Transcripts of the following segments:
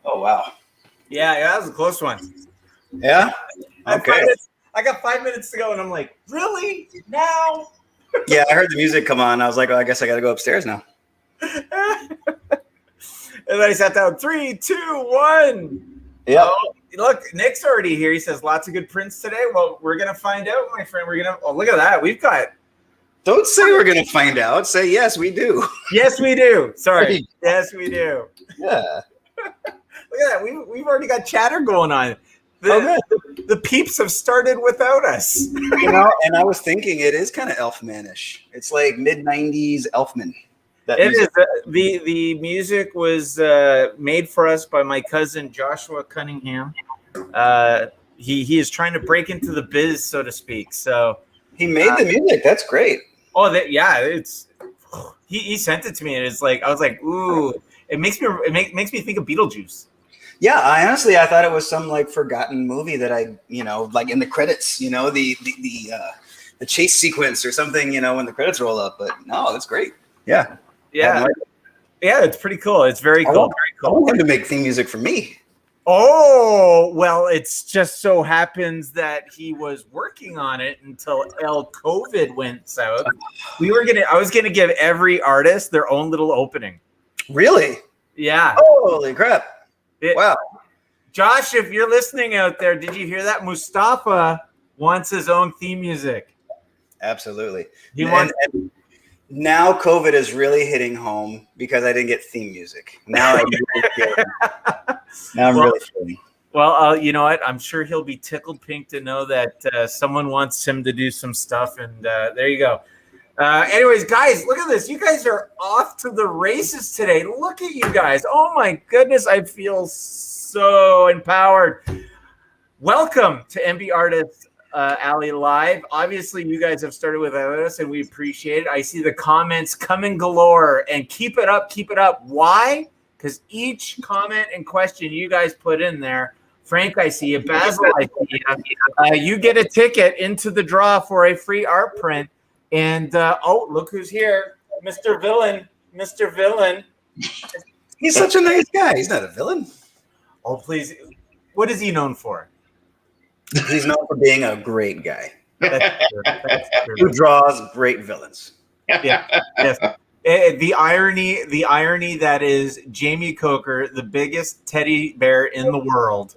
Oh, wow. Yeah, that was a close one. Yeah? Okay. I got 5 minutes to go, and I'm like, really? Now? Yeah, I heard the music come on. I was like, well, I guess I got to go upstairs now. And then I sat down. 3, 2, 1. Yeah. Oh, look, Nick's already here. He says lots of good prints today. Well, we're going to find out, my friend. Oh, look at that. We've got. Don't say we're going to find out. Say, yes, we do. Yes, we do. Sorry. Yes, we do. Yeah. Look at that. We've already got chatter going on. The peeps have started without us. You know, and I was thinking it is kind of Elfman-ish. It's like mid-90s Elfman. It is. The music was made for us by my cousin Joshua Cunningham. He is trying to break into the biz, so to speak. So he made the music. That's great. Oh, it's. He sent it to me, and it's like I was like, ooh. It makes me think of Beetlejuice. Yeah, I thought it was some like forgotten movie that like in the credits, the chase sequence or something, when the credits roll up. But no, it's great. Yeah. Yeah. Yeah, it's pretty cool. It's very cool. I want him to make theme music for me. Oh, well, it's just so happens that he was working on it until COVID went south. I was gonna give every artist their own little opening. Really? Yeah. Holy crap. Wow. Josh, if you're listening out there, did you hear that? Mustafa wants his own theme music. Absolutely. And now COVID is really hitting home because I didn't get theme music. Now I'm really feeling. Well, you know what? I'm sure he'll be tickled pink to know that someone wants him to do some stuff. And there you go. Anyways, guys, look at this. You guys are off to the races today. Look at you guys. Oh, my goodness. I feel so empowered. Welcome to MBartist Alley Live. Obviously, you guys have started without us, and we appreciate it. I see the comments coming galore, and keep it up, keep it up. Why? Because each comment and question you guys put in there, Frank, I see you. Basil, I see you. You get a ticket into the draw for a free art print. And, look who's here. Mr. Villain. Mr. Villain. He's such a nice guy. He's not a villain. Oh, please. What is he known for? He's known for being a great guy. That's true. That's true. Who draws great villains. Yeah. Yes. The irony that is Jamie Coker, the biggest teddy bear in the world,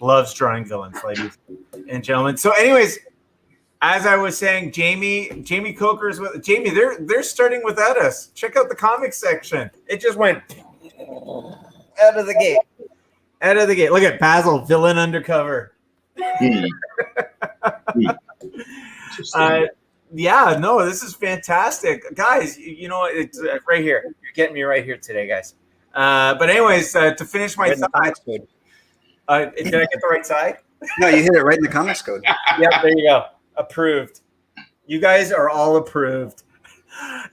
loves drawing villains, ladies and gentlemen. So anyways, as I was saying, Jamie Coker's with Jamie. They're starting without us. Check out the comics section. It just went out of the gate. Out of the gate. Look at Basil, villain undercover. Yeah, no, this is fantastic, guys. You know, it's right here. You're getting me right here today, guys. But anyways, to finish my thought, Did I get the right side? No, you hit it right in the comics code. Yep, there you go. Approved. You guys are all approved.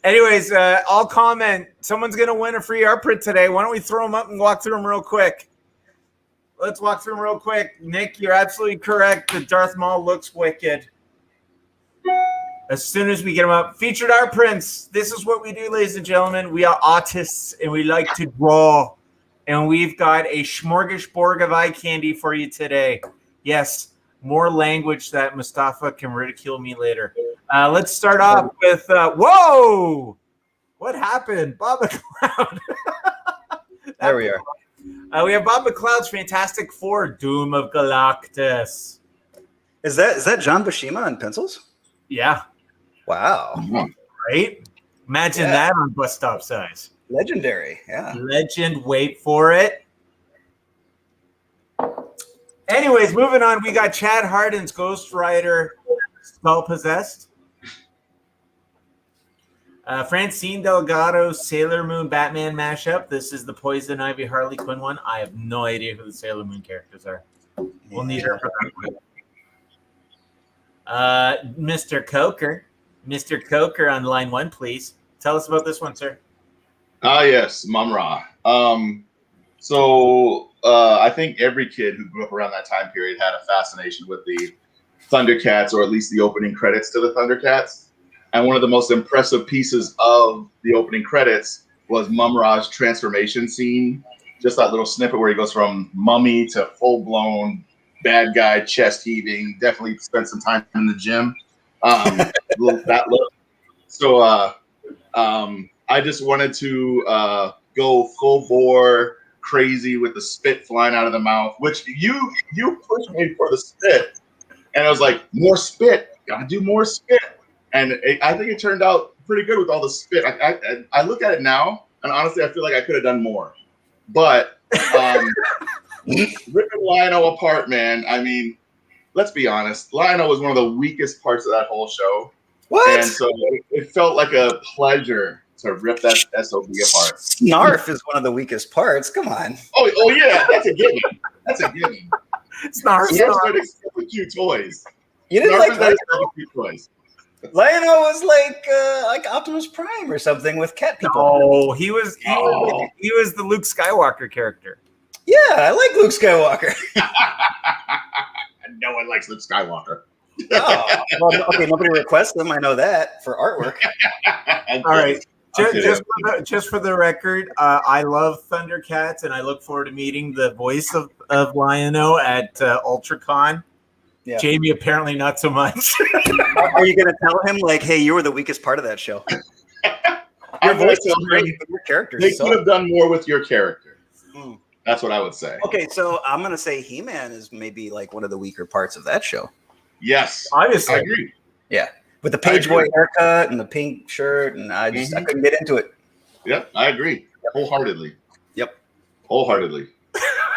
Anyways, I'll comment. Someone's going to win a free art print today. Why don't we throw them up and walk through them real quick? Let's walk through them real quick. Nick, you're absolutely correct. The Darth Maul looks wicked. As soon as we get them up. Featured art prints. This is what we do, ladies and gentlemen. We are artists, and we like to draw. And we've got a smorgasbord of eye candy for you today. Yes, more language that Mustafa can ridicule me later. Let's start off with, whoa! What happened? Bob McCloud. There we are. We have Bob McCloud's Fantastic Four, Doom of Galactus. Is that John Buscema on pencils? Yeah. Wow. Right? Imagine that on bus stop size. Legendary. Yeah. Legend. Wait for it. Anyways, moving on. We got Chad Hardin's Ghost Rider Spell Possessed. Francine Delgado's Sailor Moon Batman mashup. This is the Poison Ivy Harley Quinn one. I have no idea who the Sailor Moon characters are. We'll need her for that one. Mr. Coker. Mr. Coker on line 1, please. Tell us about this one, sir. Yes, Mumra. I think every kid who grew up around that time period had a fascination with the Thundercats, or at least the opening credits to the Thundercats. And one of the most impressive pieces of the opening credits was Mirage Transformation scene. Just that little snippet where he goes from mummy to full-blown bad guy, chest heaving. Definitely spent some time in the gym. That look. So I just wanted to go full bore crazy with the spit flying out of the mouth, which you pushed me for the spit. And I was like, more spit, gotta do more spit. And I think it turned out pretty good with all the spit. I look at it now, and honestly, I feel like I could have done more. But ripping Lion-O apart, man, I mean, let's be honest. Lion-O was one of the weakest parts of that whole show. What? And so it felt like a pleasure to rip that SOB apart. Snarf is one of the weakest parts. Come on. Oh yeah, that's a given. That's a given. Snarf. Snarf is with cute toys. You didn't Snarf like is Lion-O? cute toys. Lion-O was like Optimus Prime or something with cat people. Oh, he was the Luke Skywalker character. Yeah, I like Luke Skywalker. No one likes Luke Skywalker. Oh, well, okay, nobody requests them. I know that for artwork. All right. Just for the record, I love Thundercats, and I look forward to meeting the voice of Lion-O at Ultracon. Yeah. Jamie, apparently not so much. Are you going to tell him, like, hey, you were the weakest part of that show? Your voice is great, but your character They sucks. could have done more with your character. That's what I would say. Okay, so I'm going to say He-Man is maybe like one of the weaker parts of that show. Yes. Obviously. I agree. Yeah. With the page boy haircut and the pink shirt, and I couldn't get into it. Yep, I agree. Wholeheartedly. Yep. Wholeheartedly.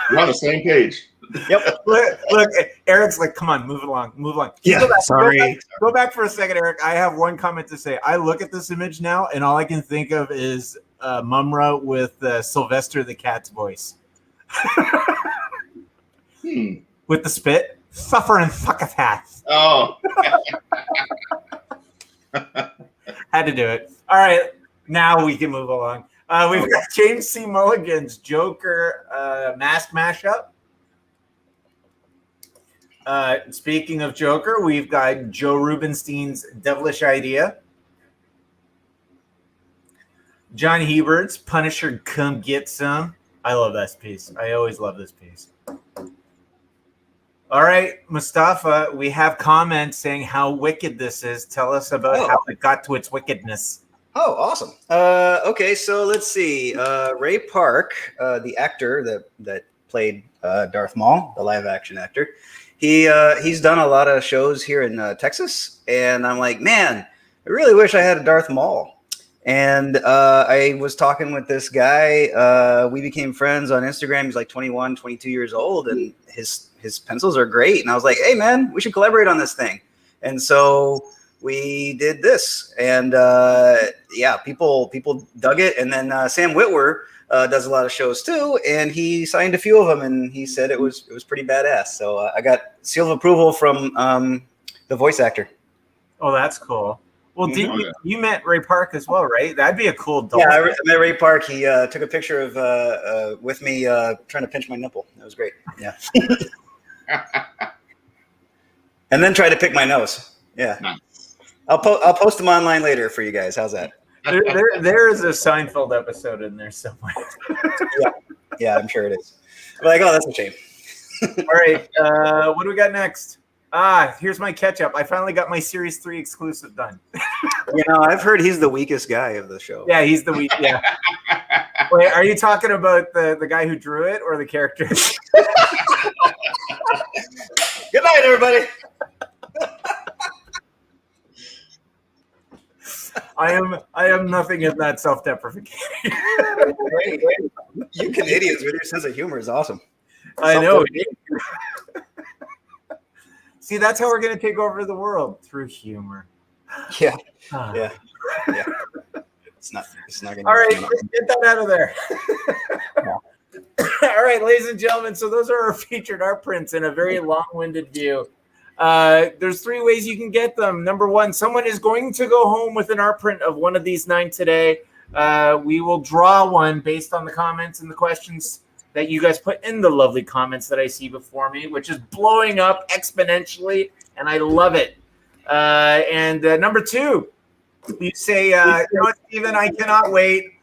We're on the same page. Yep. Look, Eric's like, come on, move along. Yeah, sorry. Go back for a second, Eric. I have one comment to say. I look at this image now, and all I can think of is Mumra with Sylvester the Cat's voice. With the spit. Suffer and fucketh hath. Oh. Had to do it. All right. Now we can move along. We've got James C. Mulligan's Joker mask mashup. Speaking of Joker, we've got Joe Rubinstein's Devilish Idea. John Hebert's Punisher Come Get Some. I love this piece. I always love this piece. All right, Mustafa, we have comments saying how wicked this is. Tell us about how it got to its wickedness. Oh, awesome. Okay, so let's see. Ray Park, the actor that played Darth Maul, the live-action actor, he's done a lot of shows here in Texas, and I'm like, man, I really wish I had a Darth Maul. And I was talking with this guy. We became friends on Instagram. He's like 21, 22 years old, and his pencils are great. And I was like, hey, man, we should collaborate on this thing. And so we did this. And, yeah, people dug it. And then Sam Witwer does a lot of shows too, and he signed a few of them, and he said it was pretty badass. So I got seal of approval from the voice actor. Oh, that's cool. Well, you met Ray Park as well, right? That'd be a cool double. Yeah, I met Ray Park. He took a picture of with me trying to pinch my nipple. That was great. Yeah. And then try to pick my nose. Yeah. Nice. I'll post them online later for you guys. How's that? There is a Seinfeld episode in there somewhere. Yeah, I'm sure it is. I'm like, oh, that's a shame. All right, what do we got next? Here's my catch-up. I finally got my Series 3 exclusive done. I've heard he's the weakest guy of the show. Yeah, he's the weak. Yeah. Wait, are you talking about the guy who drew it or the character? Good night, everybody. I am nothing if not self-deprecating. You Canadians with your sense of humor is awesome. I know. See, that's how we're going to take over the world, through humor. Yeah. It's not going to. All right, let's get that out of there. All right, ladies and gentlemen, so those are our featured art prints in a very long-winded view. There's 3 ways you can get them. Number 1, someone is going to go home with an art print of one of these 9 today. We will draw one based on the comments and the questions that you guys put in the lovely comments that I see before me, which is blowing up exponentially, and I love it. And number 2, you say, Steven, I cannot wait.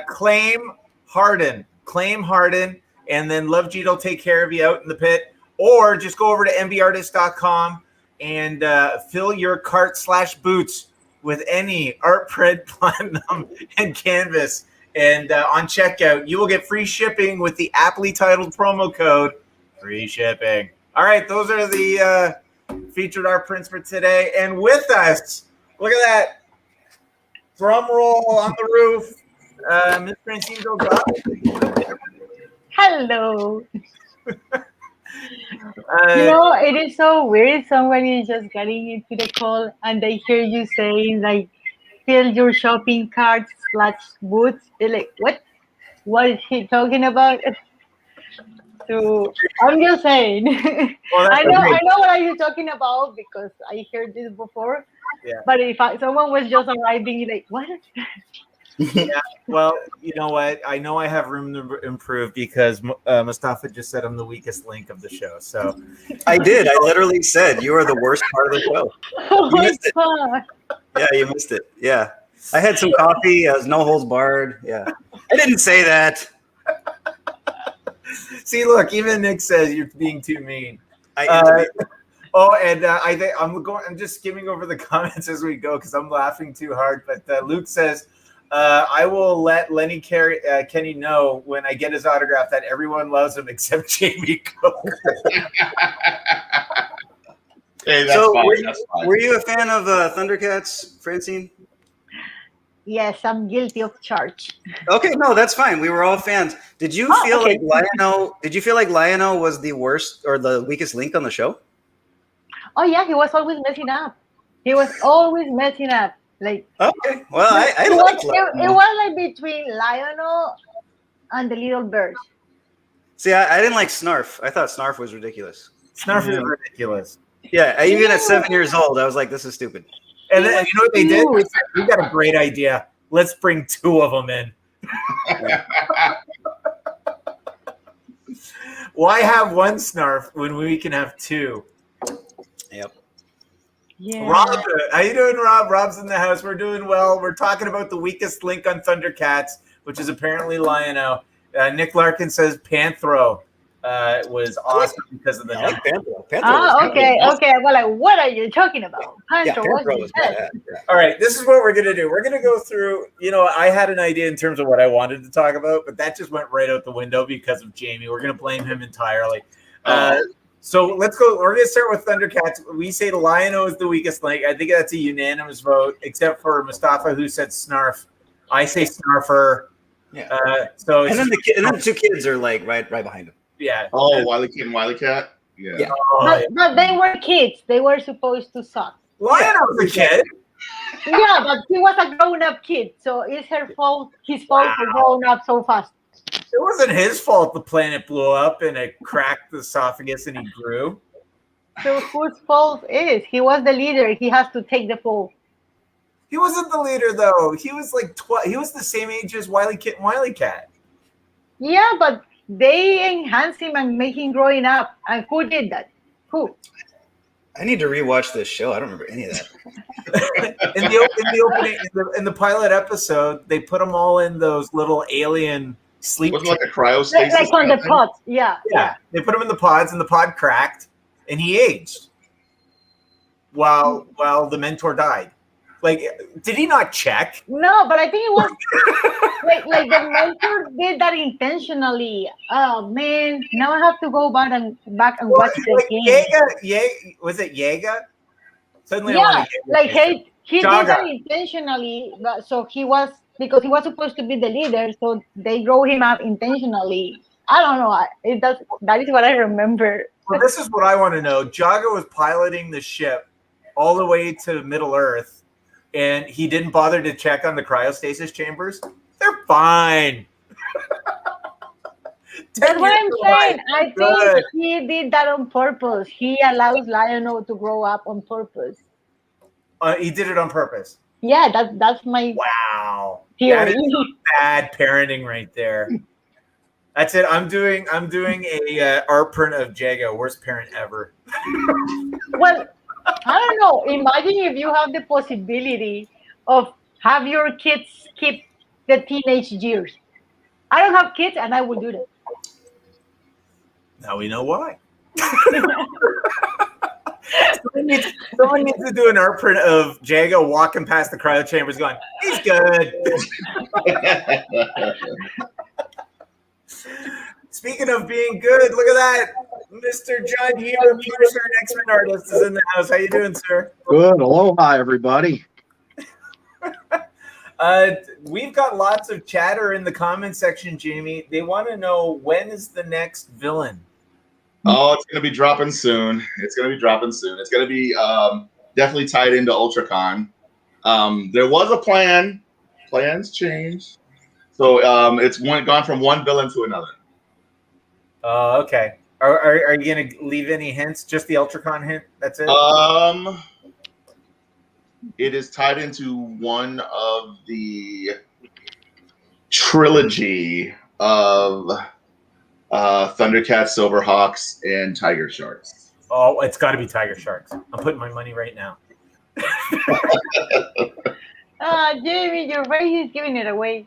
Claim Hardin, and then Love G will take care of you out in the pit. Or just go over to MBartist.com and fill your cart/boots with any art print, platinum, and canvas. And on checkout, you will get free shipping with the aptly titled promo code, free shipping. All right, those are the featured art prints for today. And with us, look at that. Drum roll on the roof. Ms. Francine Delgado. Hello. It is so weird. Somebody is just getting into the call and they hear you saying like, fill your shopping cart/boots. They're like, what? What is he talking about? So I'm just saying. Well, I know what are you talking about because I heard this before. Yeah. But if someone was just arriving, like, what? Yeah, well, you know what? I know I have room to improve because Mustafa just said I'm the weakest link of the show. So I did. I literally said you are the worst part of the show. Oh my God. Yeah, you missed it. Yeah. I had some coffee. I was no holds barred. Yeah. I didn't say that. See, look, even Nick says you're being too mean. I I'm just skimming over the comments as we go because I'm laughing too hard. But Luke says, I will let Kenny know when I get his autograph that everyone loves him except Jamie Cook. Hey, that's so fine. Were you a fan of Thundercats, Francine? Yes, I'm guilty of charge. Okay, no, that's fine. We were all fans. Did you feel like Lionel? Did you feel like Lionel was the worst or the weakest link on the show? Oh yeah, he was always messing up. Like, okay, well, I it liked it was like between Lionel and the little bird. See, I didn't like Snarf. I thought Snarf was ridiculous. Snarf is ridiculous. Yeah, even at 7 years old, I was like, this is stupid. And then, you know what they did? We got a great idea. Let's bring 2 of them in. Why have one Snarf when we can have 2? Yep. Yeah. Rob, how you doing, Rob? Rob's in the house. We're doing well. We're talking about the weakest link on Thundercats, which is apparently Lion-O. Nick Larkin says Panthro was awesome because of the I like Panthro. Okay. Well, like, what are you talking about? Panthro was bad. Yeah. All right, this is what we're going to do. We're going to go through, I had an idea in terms of what I wanted to talk about, but that just went right out the window because of Jamie. We're going to blame him entirely. So let's go. We're going to start with Thundercats. We say Lion-O is the weakest link. I think that's a unanimous vote, except for Mustafa, who said Snarf. I say Snarfer. Yeah. And then the 2 kids are like right behind him. Yeah. Oh, Wily Kid and Wily Cat? Yeah. But they were kids. They were supposed to suck. Lion-O's a kid. Yeah, but he was a grown-up kid, so it's his fault for growing up so fast. It wasn't his fault the planet blew up and it cracked the esophagus and he grew. So whose fault is? He was the leader. He has to take the fall. He wasn't the leader though. He was like he was the same age as Wily Kit and Wily Cat. Yeah, but they enhance him and make him growing up. And who did that? Who? I need to rewatch this show. I don't remember any of that. in the opening, in the pilot episode, they put them all in those little alien sleep. Wasn't it like a cryostasis? Like on the pods. Yeah. They put him in the pods, and the pod cracked, and he aged. While the mentor died. Like, did he not check? No, but I think it was like the mentor did that intentionally. Oh man, now I have to go back and watch the game. Was it Jaeger? Suddenly, Yeah, like he did Jaga. that intentionally. But so he was because he was supposed to be the leader, so they grow him up intentionally. I don't know. That is what I remember. Well, this is what I want to know. Jaga was piloting the ship all the way to Middle Earth. And he didn't bother to check on the cryostasis chambers. They're fine. That's what I'm saying. I think he did that on purpose. He allows Lionel to grow up on purpose. He did it on purpose. Yeah, that's my theory. That theory. is bad parenting right there. That's it. I'm doing a art print of Jago. Worst parent ever. Well, I don't know. Imagine if you have the possibility of have your kids skip the teenage years. I don't have kids, and I will do that. Now we know why. Someone needs to do an art print of Jago walking past the cryo chambers going, he's good. Speaking of being good, look at that. Mr. John Huber, producer and X-Men artist, is in the house. How you doing, sir? Good. Aloha, everybody. We've got lots of chatter in the comment section, Jamie. They want to know, when is the next villain? Oh, it's going to be dropping soon. It's going to be definitely tied into Ultracon. There was a plan. Plans changed. So it's gone from one villain to another. Oh, okay. Are you going to leave any hints? Just the Ultracon hint? That's it? It is tied into one of the trilogy of Thundercats, Silverhawks, and Tiger Sharks. Oh, it's got to be Tiger Sharks. I'm putting my money right now. Jamie, your race is giving it away.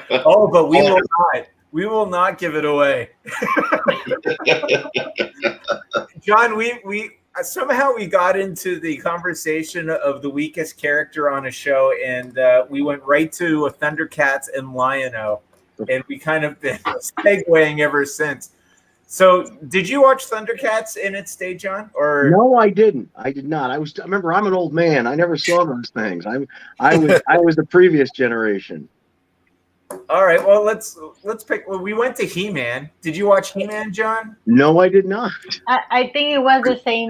Oh, but we will not. We will not give it away. John, we somehow we got into the conversation of the weakest character on a show, and we went right to Thundercats and Lion-O, and we kind of been segueing ever since. So, did you watch Thundercats in its day, John? Or no, I didn't. I did not. I remember I'm an old man. I never saw those things. I was the previous generation. All right. Well, let's pick. Well, we went to He-Man. Did you watch He-Man, John? No, I did not. I think it was the same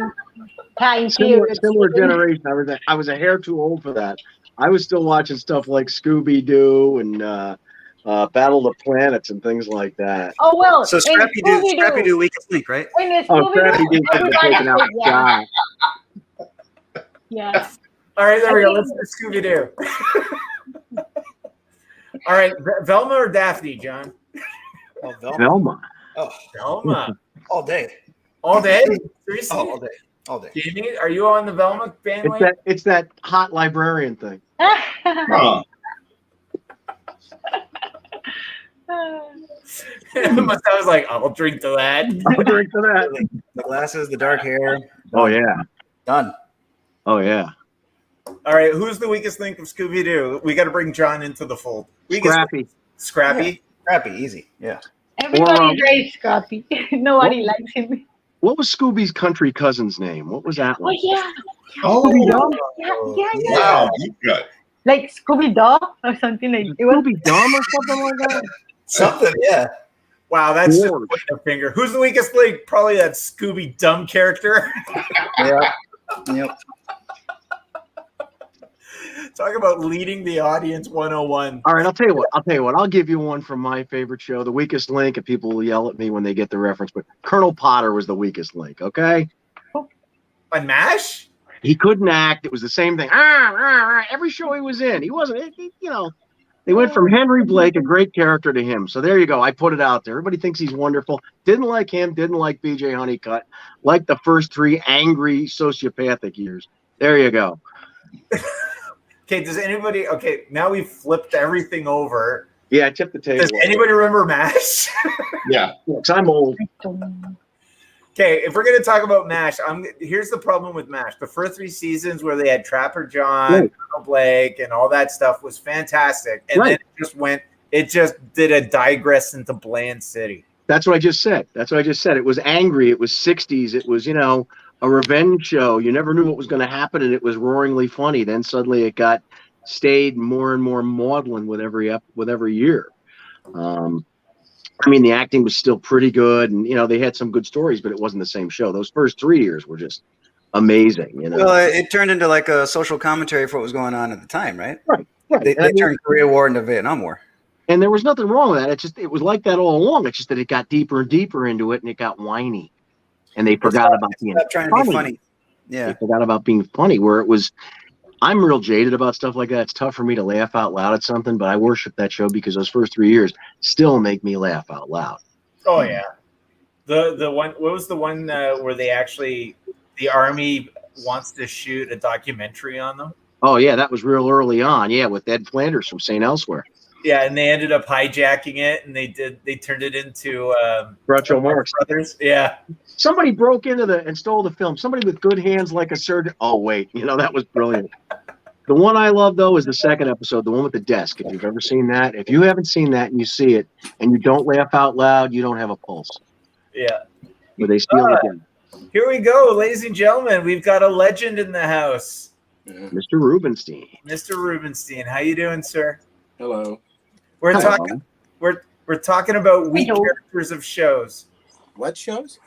time Similar period. generation. I was a hair too old for that. I was still watching stuff like Scooby-Doo and Battle of the Planets and things like that. Oh well. So Scrappy-Doo, weakest link, right? Scrappy-Doo was taken out the sky. Yeah. All right, there we go. Let's do Scooby-Doo. All right, Velma or Daphne, John? Oh, Velma. Velma. Oh, Velma. all day. All day? Seriously? Oh, all day. All day. Jamie, are you on the Velma bandwagon? It's that hot librarian thing. Huh. I was like, I'll drink to that. I'll drink to that. The glasses, the dark hair. Oh yeah. Done. Oh yeah. All right, who's the weakest link of Scooby-Doo? We got to bring John into the fold. Scrappy. Scrappy? Yeah. Scrappy, easy. Yeah. Everybody raised Scrappy. Nobody likes him. What was Scooby's country cousin's name? What was that Oh one? yeah. Oh, Yeah. wow. You got Like Scooby Doo or something like it was. Scooby Dumb or something like that? Something, yeah. Wow, that's just Lord. pointing a finger. Who's the weakest link? Probably that Scooby dumb character. Yeah. Yep. Talk about leading the audience 101. All right, I'll tell you what. I'll give you one from my favorite show, The Weakest Link, and people will yell at me when they get the reference, but Colonel Potter was the weakest link, okay? On MASH? He couldn't act. It was the same thing. Every show he was in, he wasn't, they went from Henry Blake, a great character, to him. So there you go. I put it out there. Everybody thinks he's wonderful. Didn't like him. Didn't like BJ Honeycutt. Like the first 3 angry sociopathic years. There you go. Okay, does anybody... Okay, now we've flipped everything over. Yeah, I tipped the table. Does anybody remember MASH? Yeah. Because I'm old. Okay, if we're going to talk about MASH, here's the problem with MASH. The first 3 seasons where they had Trapper John, Colonel Blake, and all that stuff was fantastic. And then it just did a digress into Bland City. That's what I just said. It was angry. It was 60s. It was, a revenge show. You never knew what was going to happen, and it was roaringly funny. Then suddenly it stayed more and more maudlin with every year. The acting was still pretty good, and they had some good stories, but it wasn't the same show. Those first 3 years were just amazing. Well, it turned into like a social commentary for what was going on at the time, right? Right. They turned Korea War into Vietnam War, and there was nothing wrong with that. It was like that all along. It's just that it got deeper and deeper into it, and it got whiny, and they forgot about being trying to be funny. Yeah, they forgot about being funny. Where it was. I'm real jaded about stuff like that. It's tough for me to laugh out loud at something, but I worship that show because those first 3 years still make me laugh out loud. Oh yeah, the one. What was the one where the Army wants to shoot a documentary on them? Oh yeah, that was real early on. Yeah, with Ed Flanders from St. Elsewhere. Yeah, and they ended up hijacking it, and they turned it into Groucho Marx Brothers. Yeah. Somebody broke into and stole the film. Somebody with good hands like a surgeon. Oh, wait. That was brilliant. The one I love, though, is the second episode, the one with the desk. If you've ever seen that. If you haven't seen that and you see it and you don't laugh out loud, you don't have a pulse. Yeah. Where they steal it again. Here we go, ladies and gentlemen. We've got a legend in the house. Mr. Rubenstein. Mr. Rubenstein. How you doing, sir? Hello. We're talking about weak characters of shows. What shows?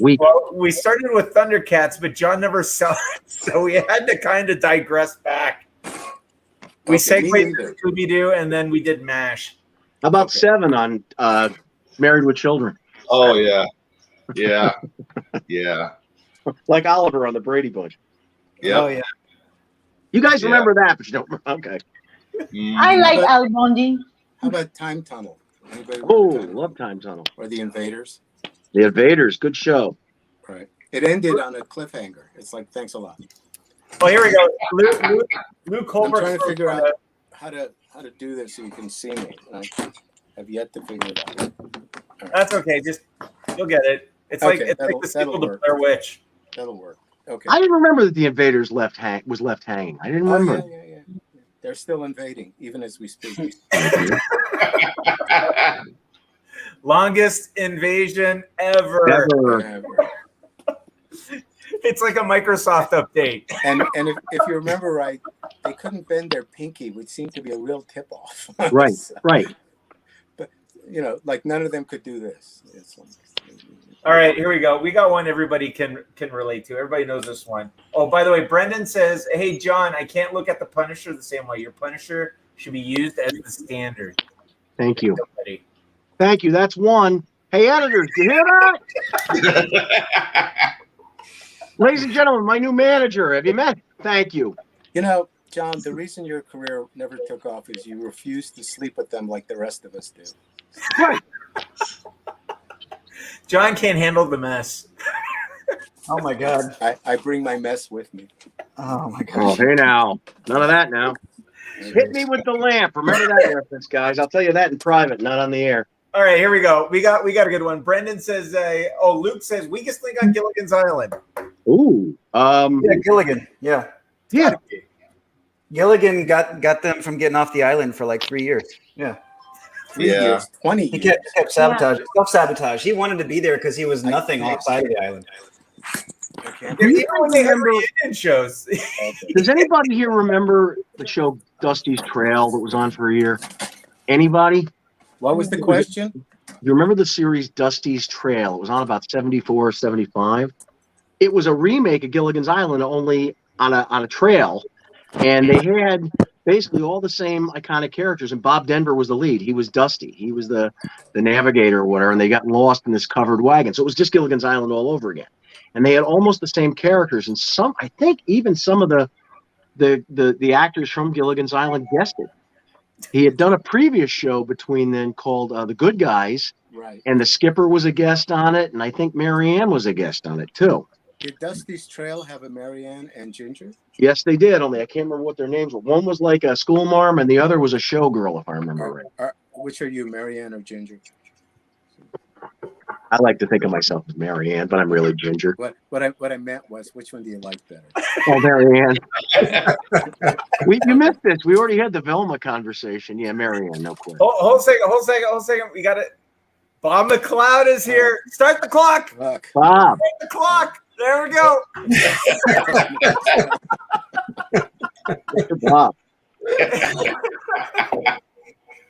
Well, we started with Thundercats, but John never saw it, so we had to kind of digress back. We segued to Scooby-Doo, and then we did MASH. How about 7 on Married with Children? Oh, yeah. Yeah. Yeah. Like Oliver on the Brady Bunch. Yeah. Oh, yeah. You guys remember that, but you don't remember. Okay. I like Al Bundy. How about Time Tunnel? Anybody Love Time Tunnel. Or The Invaders? The Invaders, good show. Right. It ended on a cliffhanger. It's like, thanks a lot. Oh, here we go. Luke Holbrook. I'm trying to figure out how to do this so you can see me. I have yet to figure it out. Right. That's okay. Just you'll get it. It's like the sequel to Blair Witch. That'll work. Okay. I didn't remember that The Invaders was left hanging. I didn't remember. Yeah. They're still invading, even as we speak. Longest invasion ever. It's like a Microsoft update. And if you remember right, they couldn't bend their pinky, which seemed to be a real tip-off. Right, right. But, like none of them could do this. All right, here we go. We got one everybody can relate to. Everybody knows this one. Oh, by the way, Brendan says, hey, John, I can't look at the Punisher the same way. Your Punisher should be used as the standard. Thank you. Thank you. That's one. Hey, editors, do you hear that? Ladies and gentlemen, my new manager. Have you met? Thank you. John, the reason your career never took off is you refused to sleep with them like the rest of us do. Right. John can't handle the mess. Oh, my God. I bring my mess with me. Oh, my God. Oh, hey, now. None of that now. Hit me with the lamp. Remember that reference, guys. I'll tell you that in private, not on the air. All right, here we go. We got a good one. Brendan says, Luke says, weakest link on Gilligan's Island. Ooh. Yeah, Gilligan. Yeah. Yeah. Gilligan got them from getting off the island for like 3 years. Yeah. 3 years, 20 He years. kept sabotaging, self-sabotage. He wanted to be there because he was nothing outside of the island. Okay. Even when they have reunion shows. Does anybody here remember the show Dusty's Trail that was on for a year? Anybody? What was the question? You remember the series Dusty's Trail? It was on about 74, 75. It was a remake of Gilligan's Island, only on a trail. And they had basically all the same iconic characters, and Bob Denver was the lead. He was Dusty. He was the navigator or whatever, and they got lost in this covered wagon. So it was just Gilligan's Island all over again. And they had almost the same characters, and I think even some of the actors from Gilligan's Island guested. He had done a previous show between then called The Good Guys, Right. and the skipper was a guest on it, and I think Marianne was a guest on it too. Did Dusty's Trail have a Marianne and Ginger? Yes, they did. Only I can't remember what their names were. One was like a schoolmarm, and the other was a showgirl, if I remember right. Which are you, Marianne or Ginger? I like to think of myself as Marianne, but I'm really Ginger. What I meant was, which one do you like better? Oh, Marianne. You missed this. We already had the Velma conversation. Yeah, Marianne, no question. Hold a second. We got it. Bob Mccloud is here. Start the clock. Look. Bob. Start the clock. There we go. Bob.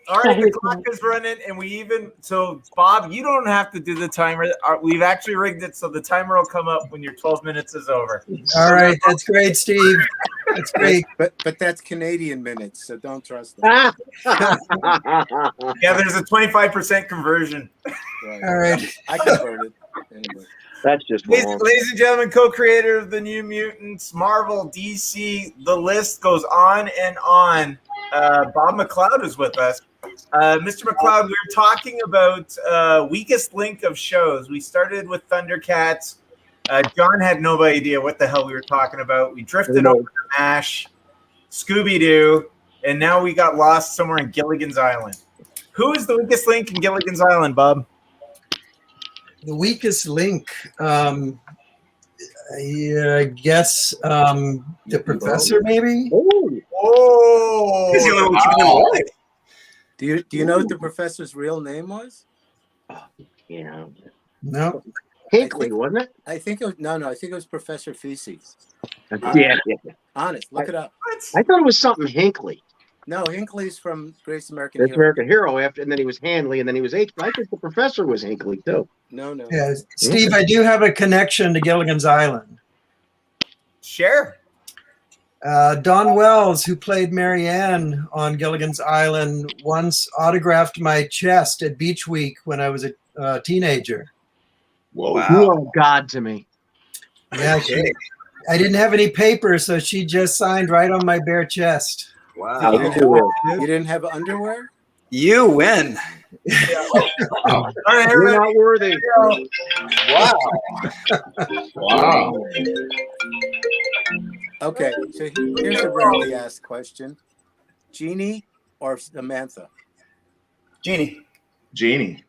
All right, the clock is running, and so Bob, you don't have to do the timer. We've actually rigged it so the timer will come up when your 12 minutes is over. All right, that's great, Steve. That's great. But that's Canadian minutes, so don't trust them. Yeah, there's a 25% conversion. Right. All right. I converted. Anyway. That's just wrong. Ladies and gentlemen, co-creator of the New Mutants, Marvel, DC, the list goes on and on. Bob Mccloud is with us. Mr. Mccloud, we were talking about weakest link of shows. We started with Thundercats. John had no idea what the hell we were talking about. We drifted over to MASH, Scooby-Doo, and now we got lost somewhere in Gilligan's Island. Who is the weakest link in Gilligan's Island, Bob? The weakest link, I guess the professor, maybe? Oh! He's the only one keeping them alive. Do you know what the professor's real name was? Yeah. No. Hinckley, wasn't it? I think it was I think it was Professor Feces. Yeah. Honest, look it up. I thought it was something Hinckley. No, Hinckley's from Greatest American That's Hero. American Hero after, and then he was Hanley, and then he was H. But I think the professor was Hinckley too. No. Yeah, Steve, I do have a connection to Gilligan's Island. Share. Don Wells, who played Marianne on Gilligan's Island, once autographed my chest at Beach Week when I was a teenager. Whoa. Wow. You are a god to me. Yeah, I didn't have any paper, so she just signed right on my bare chest. Wow. You didn't have underwear? You win. All right, You're everybody. not worthy. Wow. Wow. Okay, so here's a rarely asked question. Jeannie or Samantha? Jeannie. Jeannie.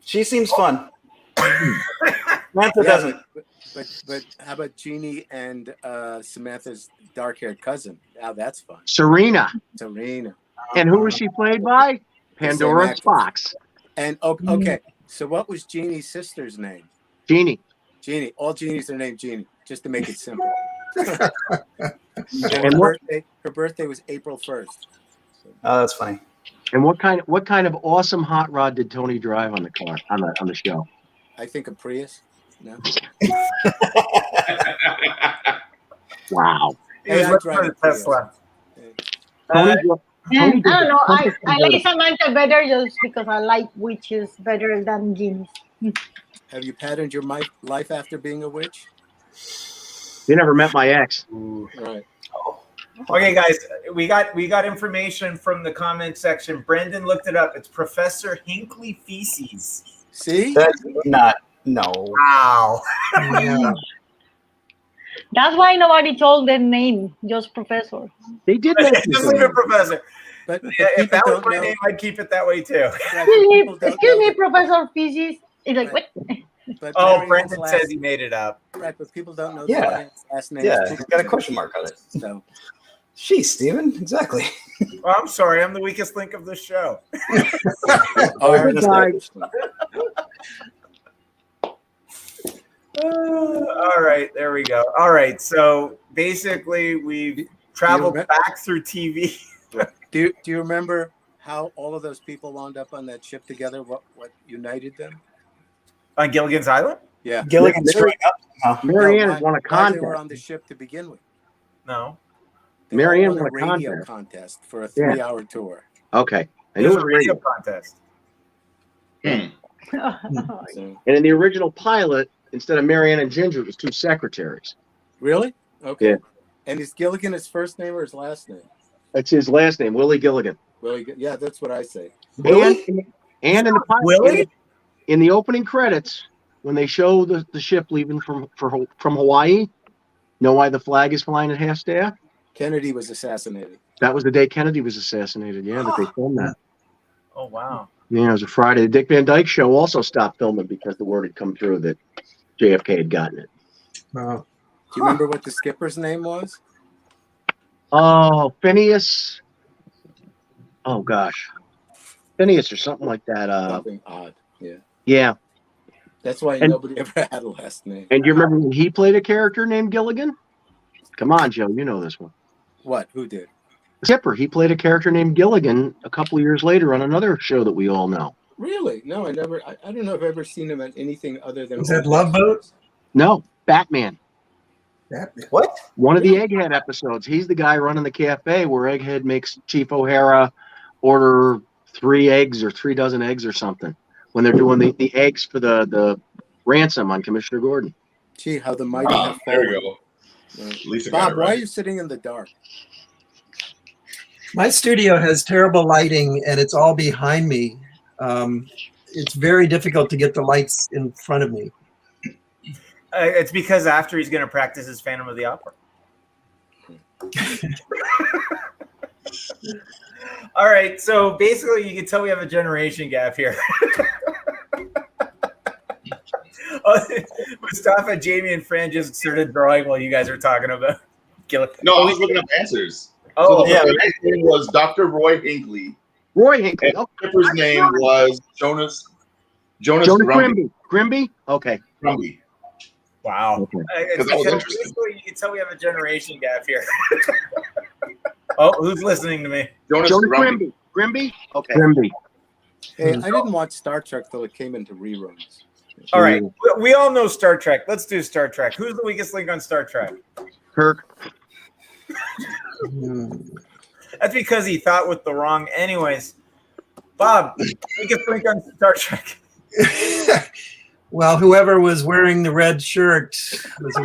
She seems fun. Samantha doesn't. But how about Jeannie and Samantha's dark-haired cousin? Now that's fun. Serena. Serena. And who was she played by? Pandora's Box. And okay, so what was Jeannie's sister's name? Jeannie. Jeannie. All Jeannies are named Jeannie, just to make it simple. And her birthday was April 1st. Oh, that's funny. And what kind of awesome hot rod did Tony drive on the car on the show? I think a Prius. No. Wow. Hey, I let's drive go to a Prius. Tesla. Tony, And I don't know. I something like better. Samantha better just because I like witches better than jeans. Have you patterned your life after being a witch? You never met my ex. Right. Okay, guys, we got information from the comment section. Brendan looked it up. It's Professor Hinckley Feces. See? That's not. No. Wow. Yeah. That's why nobody told their name, just professor. They did mention Just leave it, that. Professor. But Yeah, if people that was don't my know. name, I'd keep it that way too. Excuse me, Professor Feces. It's like, Right. what? But Oh, Marianne's Brendan last- says he made it up. Right, but people don't know Yeah. Marianne's last name. Yeah, is he's got a question mark on it. So Sheesh, Steven. Exactly. Well, I'm sorry. I'm the weakest link of the show. Good guy. All right, there we go. All right, so basically we've traveled remember- back through TV. do you remember how all of those people wound up on that ship together? What united them? On Gilligan's Island? Yeah. Gilligan screwing up. Marianne No, had won a why they were contest. on the ship to begin with. No. They Marianne won a won a radio contest for a 3-hour tour. Okay. I It knew was it a was radio radio. contest. So, And in the original pilot, instead of Marianne and Ginger, it was 2 secretaries. really? Okay. Yeah. And is Gilligan his first name or his last name? That's his last name, Willie Gilligan. Yeah, that's what I say. Willie? And in the pilot, Willie? in the opening credits, when they show the ship leaving from Hawaii, know why the flag is flying at half staff? Kennedy was assassinated. That was the day Kennedy was assassinated. Yeah, that they filmed that. Oh, wow. Yeah, it was a Friday. The Dick Van Dyke Show also stopped filming because the word had come through that JFK had gotten it. Wow. Do you remember what the skipper's name was? Oh, Phineas. Oh gosh, Phineas or something like that. Something odd. Yeah. Yeah. That's why And- nobody ever had a last name. And you remember when he played a character named Gilligan? Come on, Joe, you know this one. What? Who did? Skipper. He played a character named Gilligan a couple of years later on another show that we all know. Really? No, I never. I don't know if I've ever seen him at anything other than. Was that Love Boat? No, Batman. What? One of the Egghead episodes. He's the guy running the cafe where Egghead makes Chief O'Hara order 3 eggs or 3 dozen eggs or something when they're doing the eggs for the ransom on Commissioner Gordon. Gee, how the mighty have There fallen. we go. Right. Lisa got Bob, it why are right. you sitting in the dark? My studio has terrible lighting, and it's all behind me. It's very difficult to get the lights in front of me. It's because after he's going to practice his Phantom of the Opera. All right, so basically, you can tell we have a generation gap here. Mustafa, Jamie, and Fran just started drawing while you guys are talking about Gilligan. No, I was looking up answers. Oh, So the yeah. first name was Dr. Roy Hinckley. Roy Hinckley. And the skipper's name was Jonas Jonas Grimby. Grimby? Okay. Grimby. wow. Okay. It's That was because interesting. basically you can tell we have a generation gap here. Oh, who's listening to me? Jonas Jonas Grimby. Grimby? Okay. Grimby. Hey, I didn't watch Star Trek till it came into reruns. All right, we all know Star Trek. Let's do Star Trek. Who's the weakest link on Star Trek? Kirk. That's because he thought with the wrong. Anyways, Bob, weakest link on Star Trek. Well, whoever was wearing the red shirt was a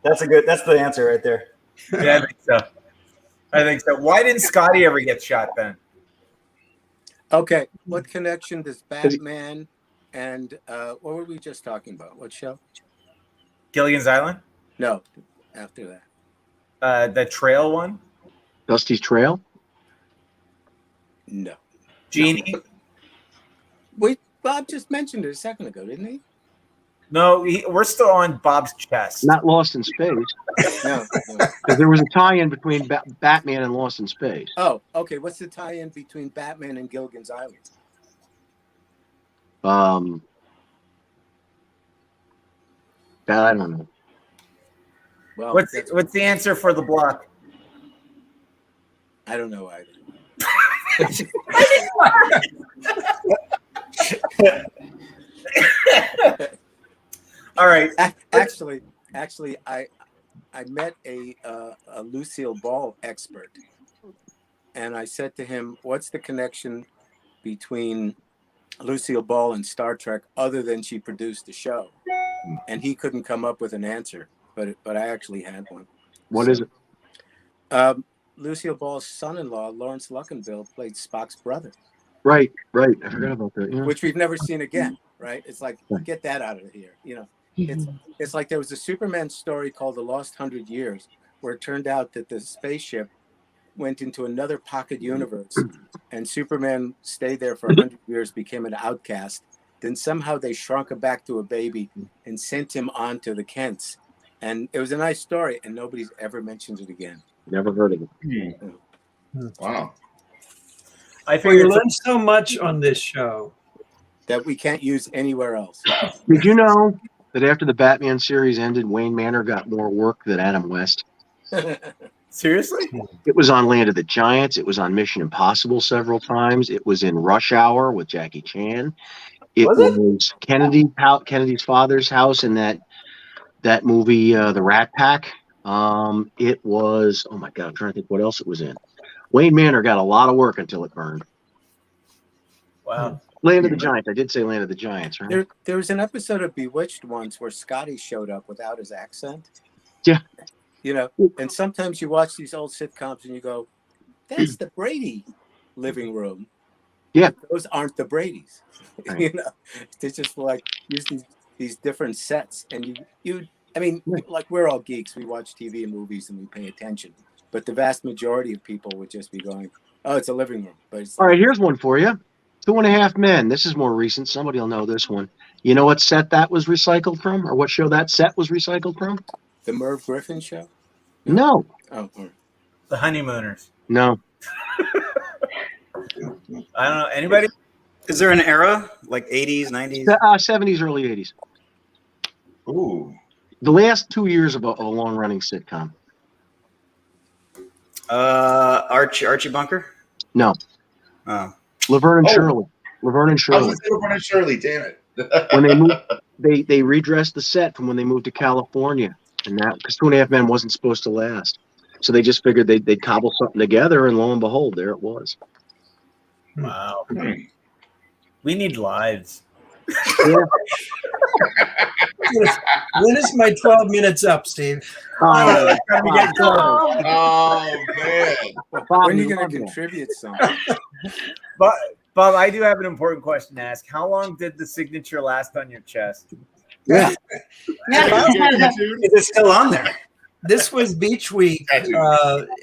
That's the answer right there. Yeah, I think so. Why didn't Scotty ever get shot then? Okay, what connection does Batman and what were we just talking about? What show? Gilligan's Island? No, after that. The Trail one? Dusty's Trail? No. Genie? Wait, Bob just mentioned it a second ago, didn't he? No, we're still on Bob's chest. Not Lost in Space. No. Because there was a tie-in between Batman and Lost in Space. Oh, okay. What's the tie-in between Batman and Gilligan's Island? That I don't know. Well, What's the answer for the block? I don't know either. All right. Actually, I met a Lucille Ball expert, and I said to him, "What's the connection between Lucille Ball and Star Trek, other than she produced the show?" And he couldn't come up with an answer, but I actually had one. What is it? Lucille Ball's son-in-law, Lawrence Luckenbill, played Spock's brother, Right. I forgot about that. Yeah. which we've never seen again. Right? It's like, get that out of here. You know, it's like there was a Superman story called The Lost 100 Years, where it turned out that the spaceship went into another pocket universe, and Superman stayed there for 100 years, became an outcast. Then somehow they shrunk him back to a baby and sent him on to the Kents. And it was a nice story, and nobody's ever mentioned it again. Never heard of it. Wow. I We figured learned so much on this show. That we can't use anywhere else. Did you know that after the Batman series ended, Wayne Manor got more work than Adam West? seriously? It was on Land of the Giants. It was on Mission Impossible several times. It was in Rush Hour with Jackie Chan. It was Kennedy's father's house in that movie, The Rat Pack. It was, oh my God, I'm trying to think what else it was in. Wayne Manor got a lot of work until it burned. Wow. Land of the Giants. I did say Land of the Giants, right? There was an episode of Bewitched once where Scotty showed up without his accent. Yeah. You know, and sometimes you watch these old sitcoms and you go, that's the Brady living room. Yeah. But those aren't the Bradys. Right. You know, they just like use these different sets. And I mean, like we're all geeks. We watch TV and movies and we pay attention. But the vast majority of people would just be going, oh, it's a living room. But it's All right, here's one for you. 2.5 Men. This is more recent. Somebody will know this one. You know what set that was recycled from, or what show that set was recycled from? The Merv Griffin show? No. Oh, all right. The Honeymooners. No. I don't know. Anybody? Is there an era like 80s, 90s? 70s, early 80s. Ooh. The last 2 years of a long-running sitcom. Archie Bunker? No. Oh. Laverne and Oh. Shirley. Laverne and I was Shirley. going to say Laverne and Shirley, damn it. When they moved, they redressed the set from when they moved to California, and that because 2.5 Men wasn't supposed to last, so they just figured they'd cobble something together, and lo and behold, there it was. Wow. We need lives. When is my 12 minutes up, Steve? Oh, Oh, man. When are you going to contribute something? Bob, I do have an important question to ask. How long did the signature last on your chest? Yeah. Is it still on there? This was Beach Week,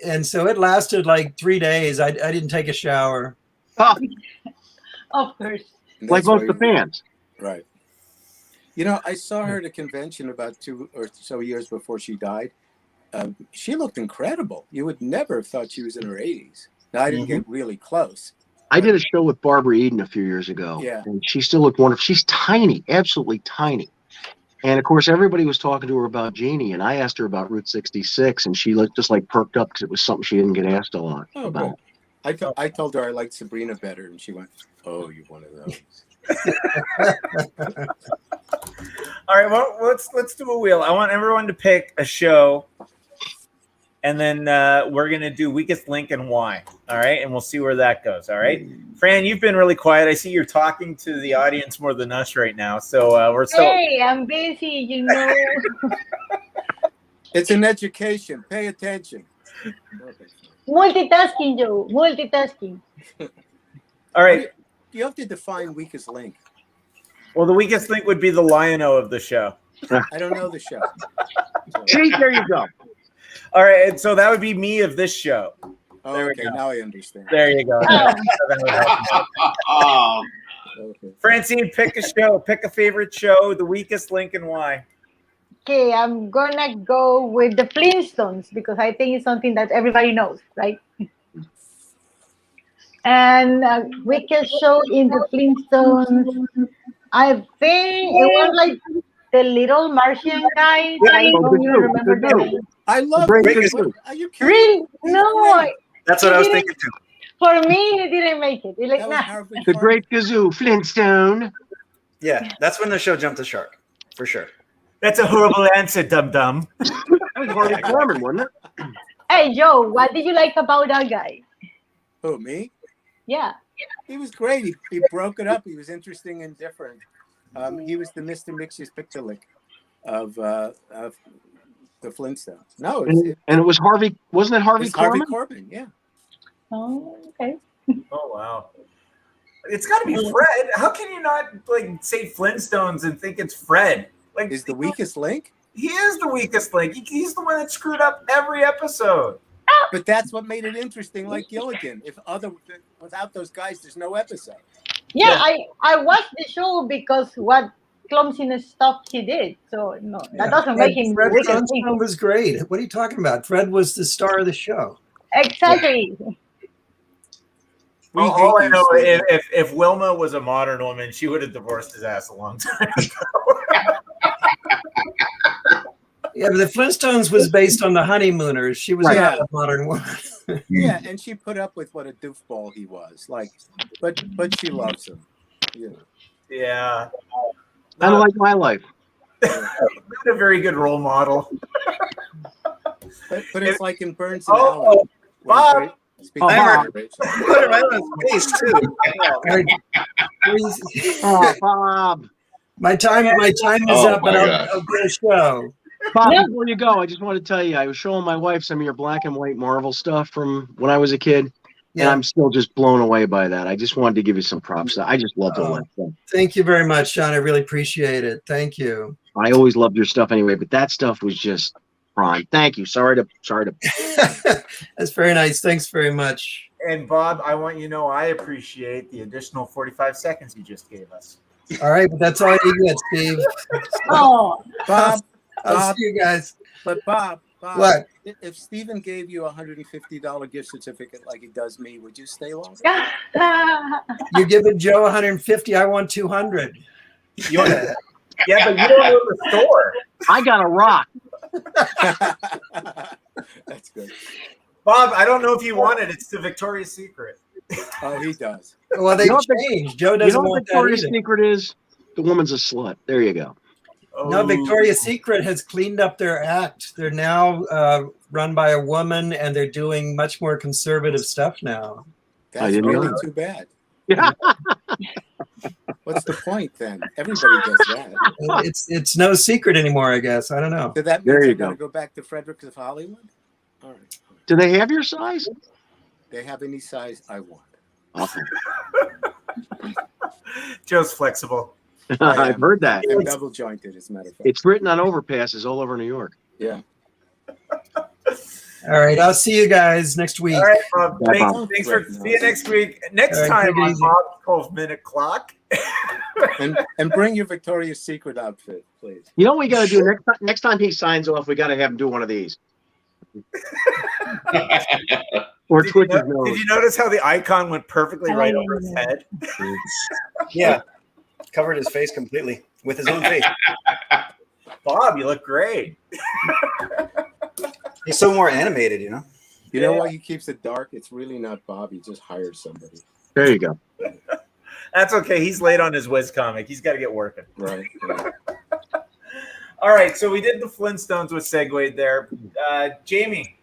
and so it lasted like 3 days. I didn't take a shower. Of course. Like most of the fans. Right. You know, I saw her at a convention about 2 or so years before she died. She looked incredible. You would never have thought she was in her 80s. Now, I didn't get really close. I did a show with Barbara Eden a few years ago, Yeah. and she still looked wonderful. She's tiny, absolutely tiny. And of course, everybody was talking to her about Jeannie, and I asked her about Route 66, and she looked just like perked up because it was something she didn't get asked a lot Oh, about. good. I told her I liked Sabrina better, and she went, "Oh, you're one of those." All right, well, let's do a wheel. I want everyone to pick a show, and then we're gonna do weakest link and why. All right, and we'll see where that goes. All right, Fran, you've been really quiet. I see you're talking to the audience more than us right now. So we're so. Hey, I'm busy, you know. It's an education. Pay attention. Multitasking, Joe. Multitasking. All right. You have to define weakest link. Well, the weakest link would be the Lion-O of the show. I don't know the show. So- See, there you go. All right, and so that would be me of this show. Oh, There we okay, go. now I understand. There you go. That would help. Oh, Okay. Francine, pick a show. Pick a favorite show, the weakest link, and why. Okay, I'm gonna go with the Flintstones because I think it's something that everybody knows, right? And weakest show in the Flintstones, I think it was like the little Martian guy. I don't even remember the name. I love Great it. Kazoo. Are you kidding? Really? No, That's what I was thinking too. for me, he didn't make it. It's like, That was nah. Harvey The Farm. Great Kazoo, Flintstone. Yeah, that's when the show jumped the shark, for sure. That's a horrible answer, dum-dum. That was Harvey Korman, wasn't it? Hey, Joe, what did you like about that guy? Who, me? Yeah. He was great. He broke it up. He was interesting and different. He was the Mr. Mix's picture lick of the Flintstones. No, And it was Harvey, wasn't it Harvey it's Harvey Korman? Corbin. Yeah. Oh, okay. Oh, wow. It's got to be Fred. How can you not like say Flintstones and think it's Fred? Like, Is the weakest link? He is the weakest link. He's the one that screwed up every episode. But that's what made it interesting, like Gilligan. Without those guys, there's no episode. Yeah, I watched the show because what clumsiness stuff he did. So no, that doesn't make him Fred wicked. Flintstone was great. What are you talking about? Fred was the star of the show. Exactly. We All I hate know, these things. if Wilma was a modern woman, she would have divorced his ass a long time ago. Yeah, but the Flintstones was based on the Honeymooners. She was Right. not a modern woman. Yeah, and she put up with what a doofball he was. Like, but she loves him. You know. Yeah. Kind of like my life. Not a very good role model. But it's like in Burns and Oh, Allen. when Bob. Gra- speaking Oh, of Bob. Rachel, Put it right on his face too. Oh, Bob. My time is Oh, up, but my I'll gosh. do a show. Bob, Yeah. before you go, I just want to tell you, I was showing my wife some of your black and white Marvel stuff from when I was a kid, and Yeah. I'm still just blown away by that. I just wanted to give you some props. I just loved all Oh. that stuff. Thank you very much, Sean. I really appreciate it. Thank you. I always loved your stuff anyway, but that stuff was just prime. Thank you. Sorry to. That's very nice. Thanks very much. And Bob, I want you to know I appreciate the additional 45 seconds you just gave us. All right, but that's all you get, Steve. Oh, Bob, I'll Bob, see you guys. but Bob, What? if Stephen gave you a $150 gift certificate like he does me, would you stay longer? You're giving Joe 150. I want 200. You want to, yeah, but you don't know the store. I got a rock. That's good. Bob, I don't know if you want it. It's the Victoria's Secret. Oh, he does. Well, they You know what the- changed. Joe You doesn't know what want that Victoria's either. Secret is? The woman's a slut. There you go. No, Oh. Victoria's Secret has cleaned up their act. They're now run by a woman, and they're doing much more conservative stuff now. That's didn't know really that. too bad. Yeah. What's the point then? Everybody does that. It's no secret anymore, I guess. I don't know. So that There means you I'm going to go. go back to Fredericks of Hollywood? All right. Do they have your size? They have any size I want. Awesome. Joe's flexible. I've heard that. I'm double jointed, as a matter of fact. It's written on overpasses all over New York. Yeah. All right, I'll see you guys next week. All right, Bob. Bye, Thanks, Bob. thanks for see you next week. Next All right, time take it on easy. Bob's 12-minute clock. And bring your Victoria's Secret outfit, please. You know what we got to do next time he signs off? We got to have him do one of these. Or twitch his nose. Did you notice how the icon went perfectly right over his head? Yeah, covered his face completely with his own face. Bob, you look great. He's so more animated, you know. You know why he keeps it dark? It's really not Bob. He just hired somebody. There you go. That's okay. He's late on his Wiz comic. He's got to get working. Right. All right, so we did the Flintstones with segued there. Jamie,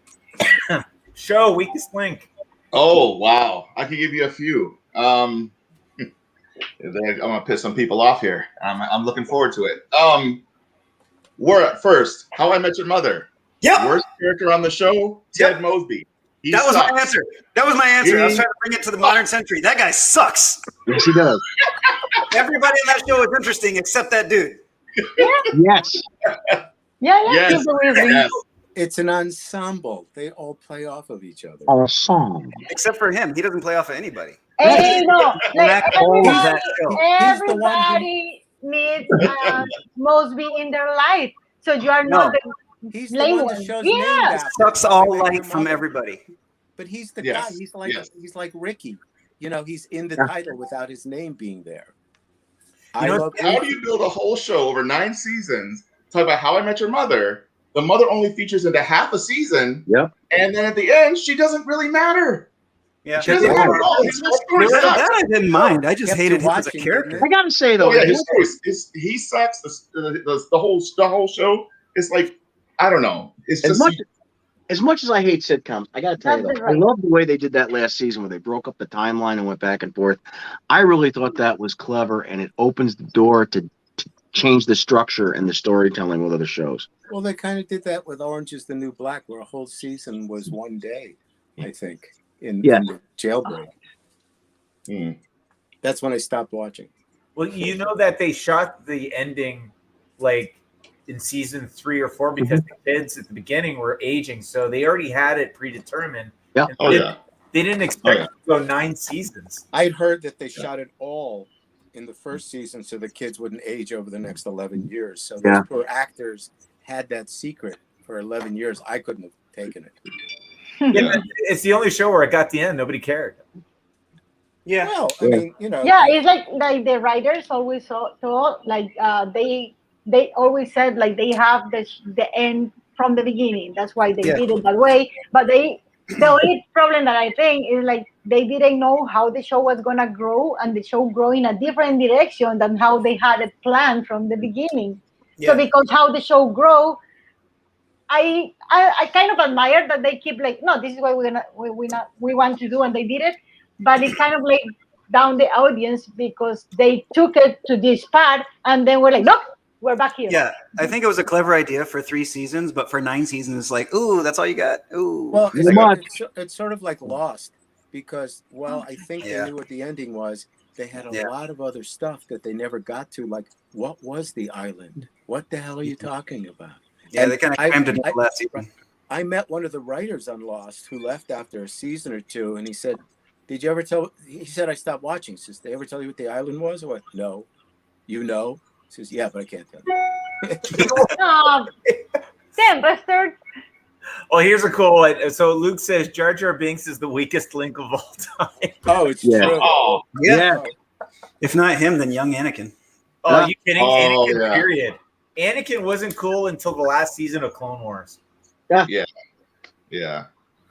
show weakest link. Oh, wow. I could give you a few. I'm gonna piss some people off here. I'm looking forward to it. We're at first. How I Met Your Mother. Yep, Worst character on the show, Ted Mosby. He that was sucks. my answer. That was my answer. I was trying to bring it to the modern century. That guy sucks. Yes, he does. Everybody in that show is interesting except that dude. Yes. yeah, Yes. he's the reason. Yes. It's an ensemble. They all play off of each other. Awesome. Except for him, he doesn't play off of anybody. Hey, no, Mac like owns everybody, that show. He's the one everybody needs Mosby in their life. So you are not the He's the lame one that one. show's Yeah. named after. Sucks all How I Met light Your from Mother. everybody. But he's the Yes, guy. yes. He's like Ricky. You know, he's in the Yeah. title without his name being there. You know, love How do you build a whole show over 9 seasons? Talk about How I Met Your Mother. The mother only features into half a season. Yep. And then at the end, she doesn't really matter. Yeah. She doesn't matter at all. His whole story That sucks. I didn't mind. I just Kept hated you him as a watching, character. didn't I gotta say though, Oh yeah, his- he sucks. The whole show. It's like, I don't know. It's as just much as I hate sitcoms, I gotta tell you That's though, right. I love the way they did that last season where they broke up the timeline and went back and forth. I really thought that was clever, and it opens the door to change the structure and the storytelling with other shows. Well, they kind of did that with Orange is the New Black, where a whole season was one day, I think, in the jailbreak. That's when I stopped watching. Well, you know that they shot the ending like in season 3 or 4 because the kids at the beginning were aging, so they already had it predetermined. Yeah. And Oh yeah. They didn't expect to go 9 seasons. I'd heard that they shot it all in the first season so the kids wouldn't age over the next 11 years. So those poor actors had that secret for 11 years. I couldn't have taken it. Yeah, it's the only show where it got the end. Nobody cared. Yeah. Well, I mean, you know. Yeah, it's like the writers always thought like they always said like they have the end from the beginning. That's why they did it that way. But the only problem that I think is like they didn't know how the show was gonna grow, and the show grow in a different direction than how they had it planned from the beginning. Yeah. So because how the show grow, I kind of admire that they keep like, no, this is what we want to do, and they did it. But it kind of like down the audience because they took it to this part, and then we're like, nope, we're back here. Yeah, I think it was a clever idea for 3 seasons, but for 9 seasons, it's like, ooh, that's all you got. Ooh. Well, Much. it's sort of like Lost, because while I think Yeah. they knew what the ending was, they had a Yeah. lot of other stuff that they never got to. Like, what was the island? What the hell are you talking about? Yeah, And they kind of I- crammed it I- last season. I met one of the writers on Lost who left after a season or two, and he said, "Did you ever tell?" He said, "I stopped watching." He says, "They ever tell you what the island was?" I went, "No." "You know?" He says, "Yeah, but I can't tell you." Oh, damn bastard. Oh, here's a cool one. So Luke says Jar Jar Binks is the weakest link of all time. Oh, it's Yeah. true. Oh, Yeah. If not him, then young Anakin. Oh, are you kidding? Oh, Anakin, yeah. period. Anakin wasn't cool until the last season of Clone Wars. yeah. Yeah,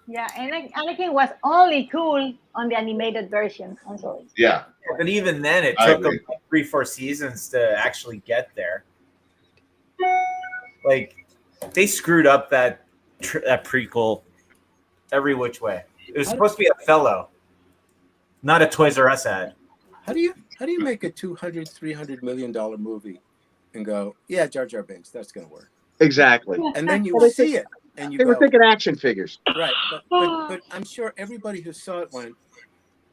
Anakin was only cool on the animated version. I'm sorry. Yeah. But even then, it I took them agree. 3-4 seasons to actually get there. Like, they screwed up that prequel every which way. It was supposed to be a fellow, not a Toys R Us ad. How do you make a $200-300 million movie and go, yeah, Jar Jar Binks, that's gonna work, Exactly. and then you Well, they see it and you They were go, thinking action figures. right? But I'm sure everybody who saw it went,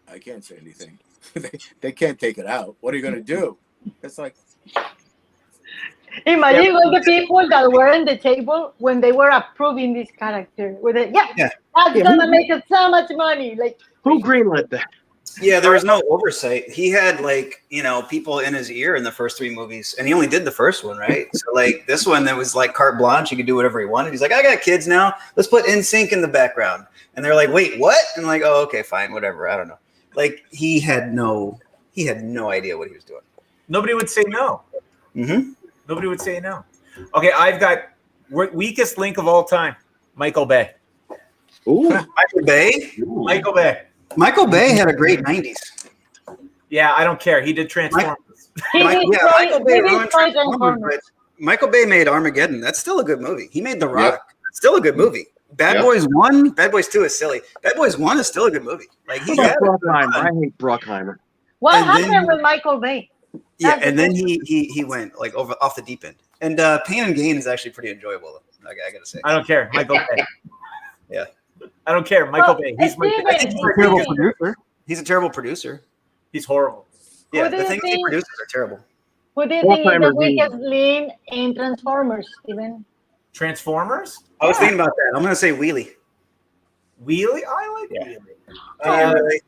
I can't say anything. they can't take it out. What are you gonna do? It's like, Imagine all the people that were in the table when they were approving this character. With it, Yeah. that's Yeah, gonna who- make us so much money. Like, Who greenlit that? Yeah, there was no oversight. He had people in his ear in the first 3 movies, and he only did the first one, right? So like this one, that was like carte blanche. He could do whatever he wanted. He's like, I got kids now. Let's put NSYNC in the background, and they're like, wait, what? And like, oh, okay, fine, whatever. I don't know. Like he had no idea what he was doing. Nobody would say no. Mm-hmm. Nobody would say no. Okay, I've got weakest link of all time, Michael Bay. Ooh. Michael Bay. Michael Bay. Michael Bay had a great 90s. Yeah, I don't care. He did Transformers. he Michael destroyed Bay ruined Transformers, Transformers. but Michael Bay made Armageddon. That's still a good movie. He made The Rock. Still a good movie. Bad Yep. Boys 1, Bad Boys 2 is silly. Bad Boys 1 is still a good movie. Like he What had about Bruckheimer? I hate Bruckheimer. What And then- happened with Michael Bay? yeah, That's and the then thing. he went like off the deep end. And Pain and Gain is actually pretty enjoyable. I gotta say. I don't care. Michael Bay. Yeah. I don't care. Michael Well, Bay. He's my Steven, I think he's a terrible producer. He's a terrible producer. He's horrible. Yeah, do the you things he think- produces are terrible. Who do you think is the Alzheimer's weakest link in Transformers, Steven? Transformers? I was thinking about that. I'm gonna say Wheelie. Wheelie? I like Yeah. Wheelie.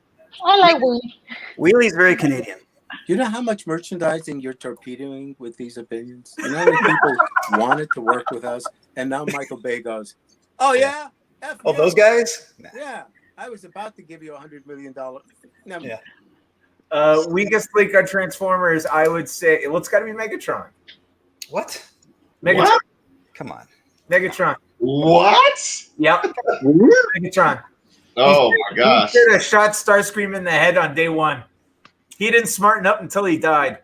I like Willy. Wheelie's very Canadian. you know how much merchandising you're torpedoing with these opinions? You know how many people wanted to work with us, and now Michael Bay goes, oh yeah, F Oh, you. those guys? Nah. Yeah, I was about to give you $100 million. No, Yeah. Weakest link on Transformers, I would say, well, it's got to be Megatron. What? Megatron. What? Come on. Megatron. What? Yep. Megatron. Oh my gosh. He should have shot Starscream in the head on day 1. He didn't smarten up until he died.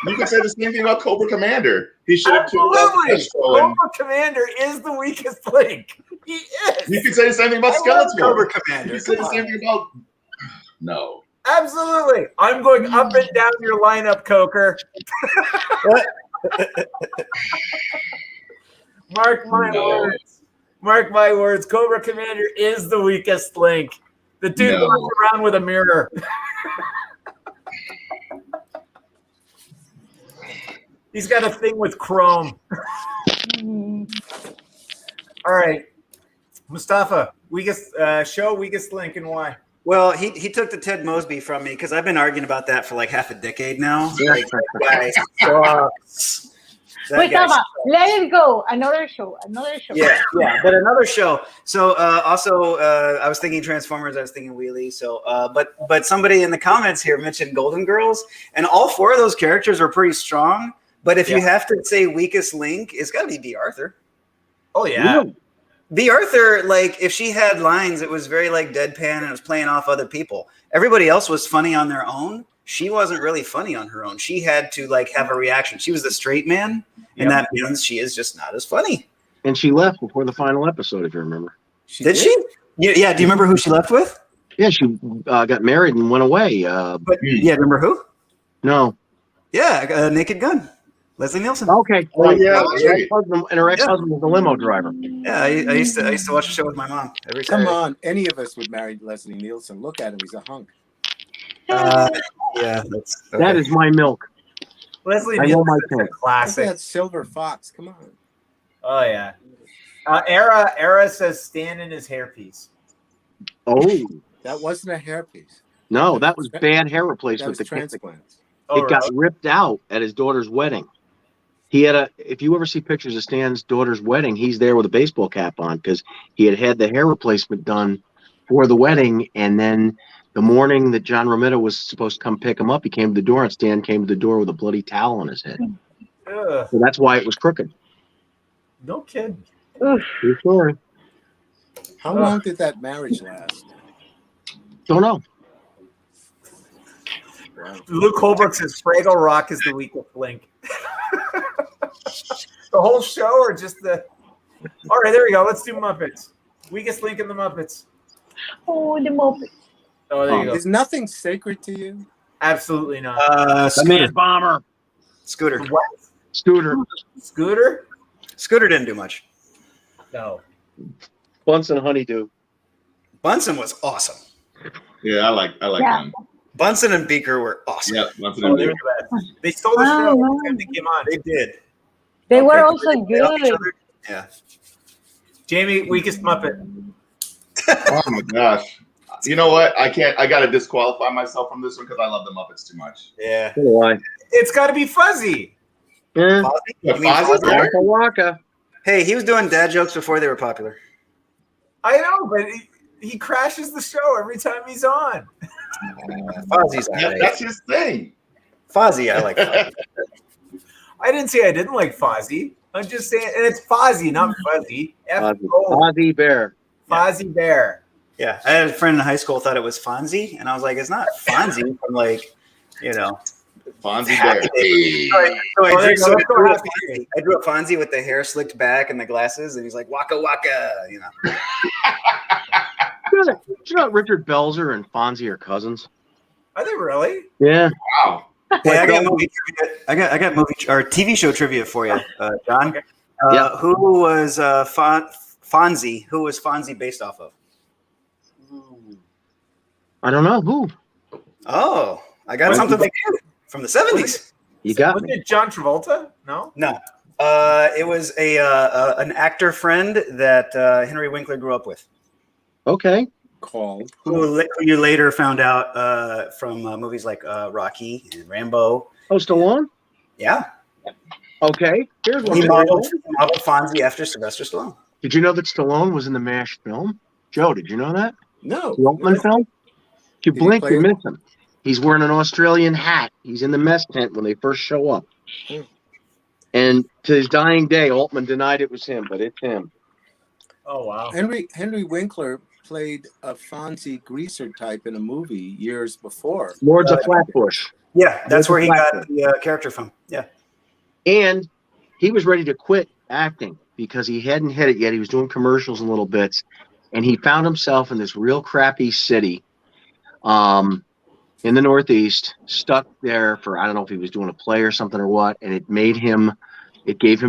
You could say the same thing about Cobra Commander. He should have killed Absolutely. Destro, and Cobra Commander is the weakest link. He is. you could say the same thing about I love Skeletor. Cobra You Commander. could say Come the same on. thing about no. Absolutely. I'm going up and down your lineup, Coker. Mark my No. words. Mark my words. Cobra Commander is the weakest link. The dude No. walks around with a mirror. He's got a thing with chrome. All right. Mustafa, weakest weakest link, and why? Well, he took the Ted Mosby from me because I've been arguing about that for like half a decade now. Like, that guy sucks. That guy Mustafa, let it go. Another show. Yeah, but another show. So also, I was thinking Transformers. I was thinking Wheelie. So, but somebody in the comments here mentioned Golden Girls, and all 4 of those characters are pretty strong. But if you have to say weakest link, it's got to be B. Arthur. Oh yeah. B. Arthur, like if she had lines, it was very like deadpan and it was playing off other people. Everybody else was funny on their own. She wasn't really funny on her own. She had to like have a reaction. She was the straight man, and that means she is just not as funny. And she left before the final episode, if you remember. Did she? Yeah. Do you remember who she left with? Yeah, she got married and went away. Remember who? No. Yeah, Naked Gun. Leslie Nielsen. Okay. Oh, yeah. And her ex-husband was a limo driver. Yeah, I used to watch the show with my mom every Come Saturday. on, any of us would marry Leslie Nielsen. Look at him; he's a hunk. Yeah, That is my milk. Leslie I know my Nielsen is a pick. Look classic. at that silver fox. Come on. Oh yeah. Era says Stan in his hairpiece. Oh That wasn't a hairpiece. no, that was bad hair That replacement. was The transplants. Oh, it got ripped out at his daughter's wedding. He had if you ever see pictures of Stan's daughter's wedding, he's there with a baseball cap on because he had the hair replacement done for the wedding. And then the morning that John Romita was supposed to come pick him up, he came to the door and Stan came to the door with a bloody towel on his head. Ugh, So that's why it was crooked. no kidding. Oof. True story. How long did that marriage last? Don't know. Wow. Luke Holbrook says Fraggle Rock is the weakest link. The whole show or just the... All right, there we go. Let's do Muppets. Weakest link in the Muppets. Oh, the Muppets. Oh, there you go. Is nothing sacred to you? Absolutely not. The man bomber. Scooter. What? Scooter. Scooter? Scooter didn't do much. No. Bunsen Honeydew. Bunsen was awesome. Yeah, I like Yeah. them. Bunsen and Beaker were awesome. Yeah, nothing Oh, to they were do. the best. They stole the show Wow. every time they came on. They did. They were Okay. also They helped each good. other. Yeah. Jamie, weakest Muppet. Oh my gosh. You know what? I got to disqualify myself from this one because I love the Muppets too much. Yeah. So do I. It's got to be Fuzzy. Yeah. Fozzie? Yeah, You mean Fozzie's Fozzie? there? Waka Waka. Hey, he was doing dad jokes before they were popular. I know, but he crashes the show every time he's on. Fozzie's Yeah, alright. that's his thing. Fozzie, I like Fozzie. I didn't say I didn't like Fozzie. I'm just saying, and it's Fozzie, not Fuzzy. F-O, Fozzie Bear. Fozzie Bear. Yeah, I had a friend in high school thought it was Fonzie, and I was like, it's not Fonzie from like, Fonzie Happy Bear. Days. Hey. So Oh, there you go. Let's go I Happy Days. drew a Fonzie with the hair slicked back and the glasses, and he's like, waka waka, You know Richard Belzer and Fonzie are cousins? Are they really? Yeah. Wow. Hey, I got movie trivia. I got movie or TV show trivia for you, John. Okay. Yeah. Who was Fonzie? Who was Fonzie based off of? I don't know. Who? Oh, I got something for you from the 70s. You got Wasn't me. it John Travolta? No? No, it was an actor friend that Henry Winkler grew up with, Okay. Called. who you later found out from movies like Rocky and Rambo. Oh, Stallone? Yeah, Okay. Here's one. he thing. modeled Fonzie after Sylvester Stallone. Did you know that Stallone was in the MASH film? Joe, did you know that? No. The Altman film? If you Did he blink, play you him? miss him. He's wearing an Australian hat. He's in the mess tent when they first show up. Hmm. And to his dying day, Altman denied it was him, but it's him. Oh, wow. Henry Winkler played a Fonzie greaser type in a movie years before. Lords of Flatbush. Yeah, that's There's where a he black got the character from. Yeah. And he was ready to quit acting because he hadn't hit it yet. He was doing commercials and little bits. And he found himself in this real crappy city in the Northeast, stuck there for, I don't know if he was doing a play or something or what. And it gave him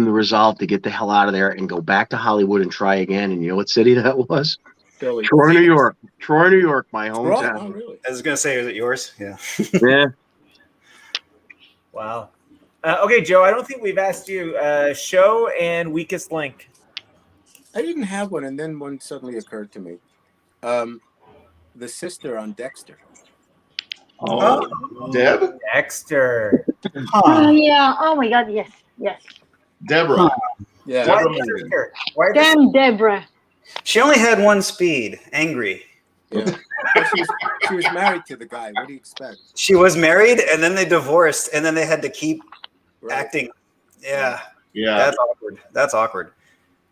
the resolve to get the hell out of there and go back to Hollywood and try again. And you know what city that was? Philly. Troy, New York. Troy, New York, my Oh, hometown. really? I was gonna say, is it yours? Yeah. Yeah. Wow. Okay, Joe, I don't think we've asked you show and weakest link. I didn't have one, and then one suddenly occurred to me. The sister on Dexter. Oh, Deb? Dexter. Oh, yeah. Oh my God. Yes. Yes. Deborah. Yeah. Why Deborah the Morgan. sister? Why the Damn, Deborah. She only had one speed, angry. Yeah. But she was married to the guy. What do you expect? She was married, and then they divorced, and then they had to keep Right. acting. Yeah, Yeah. that's awkward. That's awkward.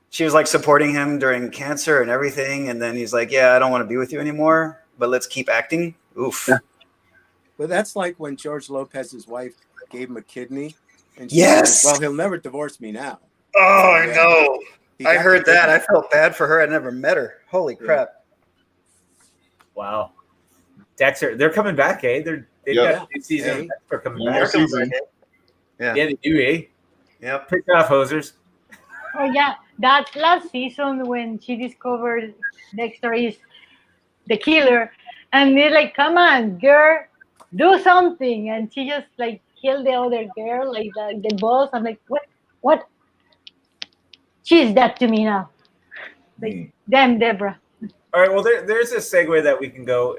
She was like supporting him during cancer and everything, and then he's like, "Yeah, I don't want to be with you anymore, but let's keep acting." Oof. Yeah. But that's like when George Lopez's wife gave him a kidney. And she Yes. said, well, he'll never divorce me now. Oh, I Yeah. know. I heard that. I felt bad for her. I never met her. Holy crap! Wow. Dexter, they're coming back, eh? They've got a new season. Hey. Of Dexter coming One back. more season. Yeah. Yeah, they do, eh? Yep. Pick off hosers. Oh yeah, that last season when she discovered Dexter is the killer, and they're like, "Come on, girl, do something," and she just like killed the other girl, like the boss. I'm like, what? She's that to me now. Like, damn, Deborah. All right, well, there's a segue that we can go.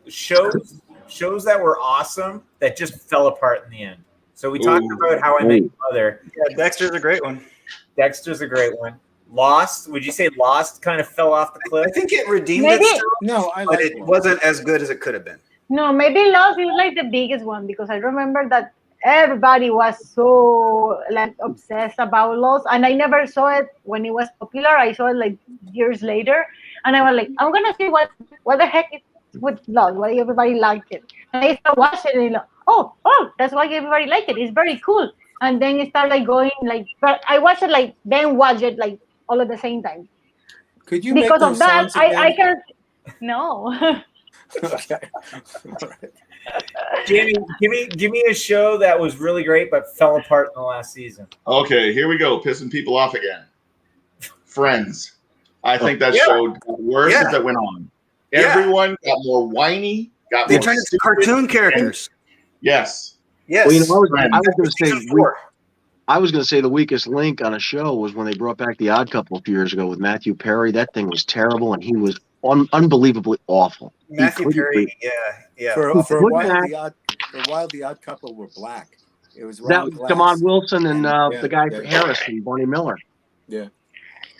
Shows that were awesome that just fell apart in the end. So we talked about How I Met Your Mother. Yeah, Dexter's a great one. Dexter's a great one. Lost, would you say Lost kind of fell off the cliff? I think it redeemed Maybe- itself, No, I but like it wasn't as good as it could have been. No, maybe Lost is like the biggest one because I remember that everybody was so like obsessed about Lost, and I never saw it when it was popular. I saw it like years later, and I was like, I'm gonna see what the heck is with Lost, why everybody liked it. And I started watching it, and like, oh, that's why everybody liked it. It's very cool. And then it started like going like, but I watched it like then watch it like all at the same time. Could you Because make of those that, sounds I again? can no. Okay. All right. Jamie, give me a show that was really great but fell apart in the last season. Okay, here we go. Pissing people off again. Friends. I think that show got worse as it went on. Yeah. Everyone got more whiny. Got They more turned into stupid. cartoon characters. Yes. Yes. Well, you know, I was Right. going to say Season 4. I was going to say the weakest link on a show was when they brought back The Odd Couple a few years ago with Matthew Perry. That thing was terrible, and he was unbelievably awful. Matthew Perry. Yeah. For a Put while, back- the Odd Couple were black. It was That Ron was Glass. Damon Wilson and Yeah, the guy yeah. Harris and Barney Miller. Yeah.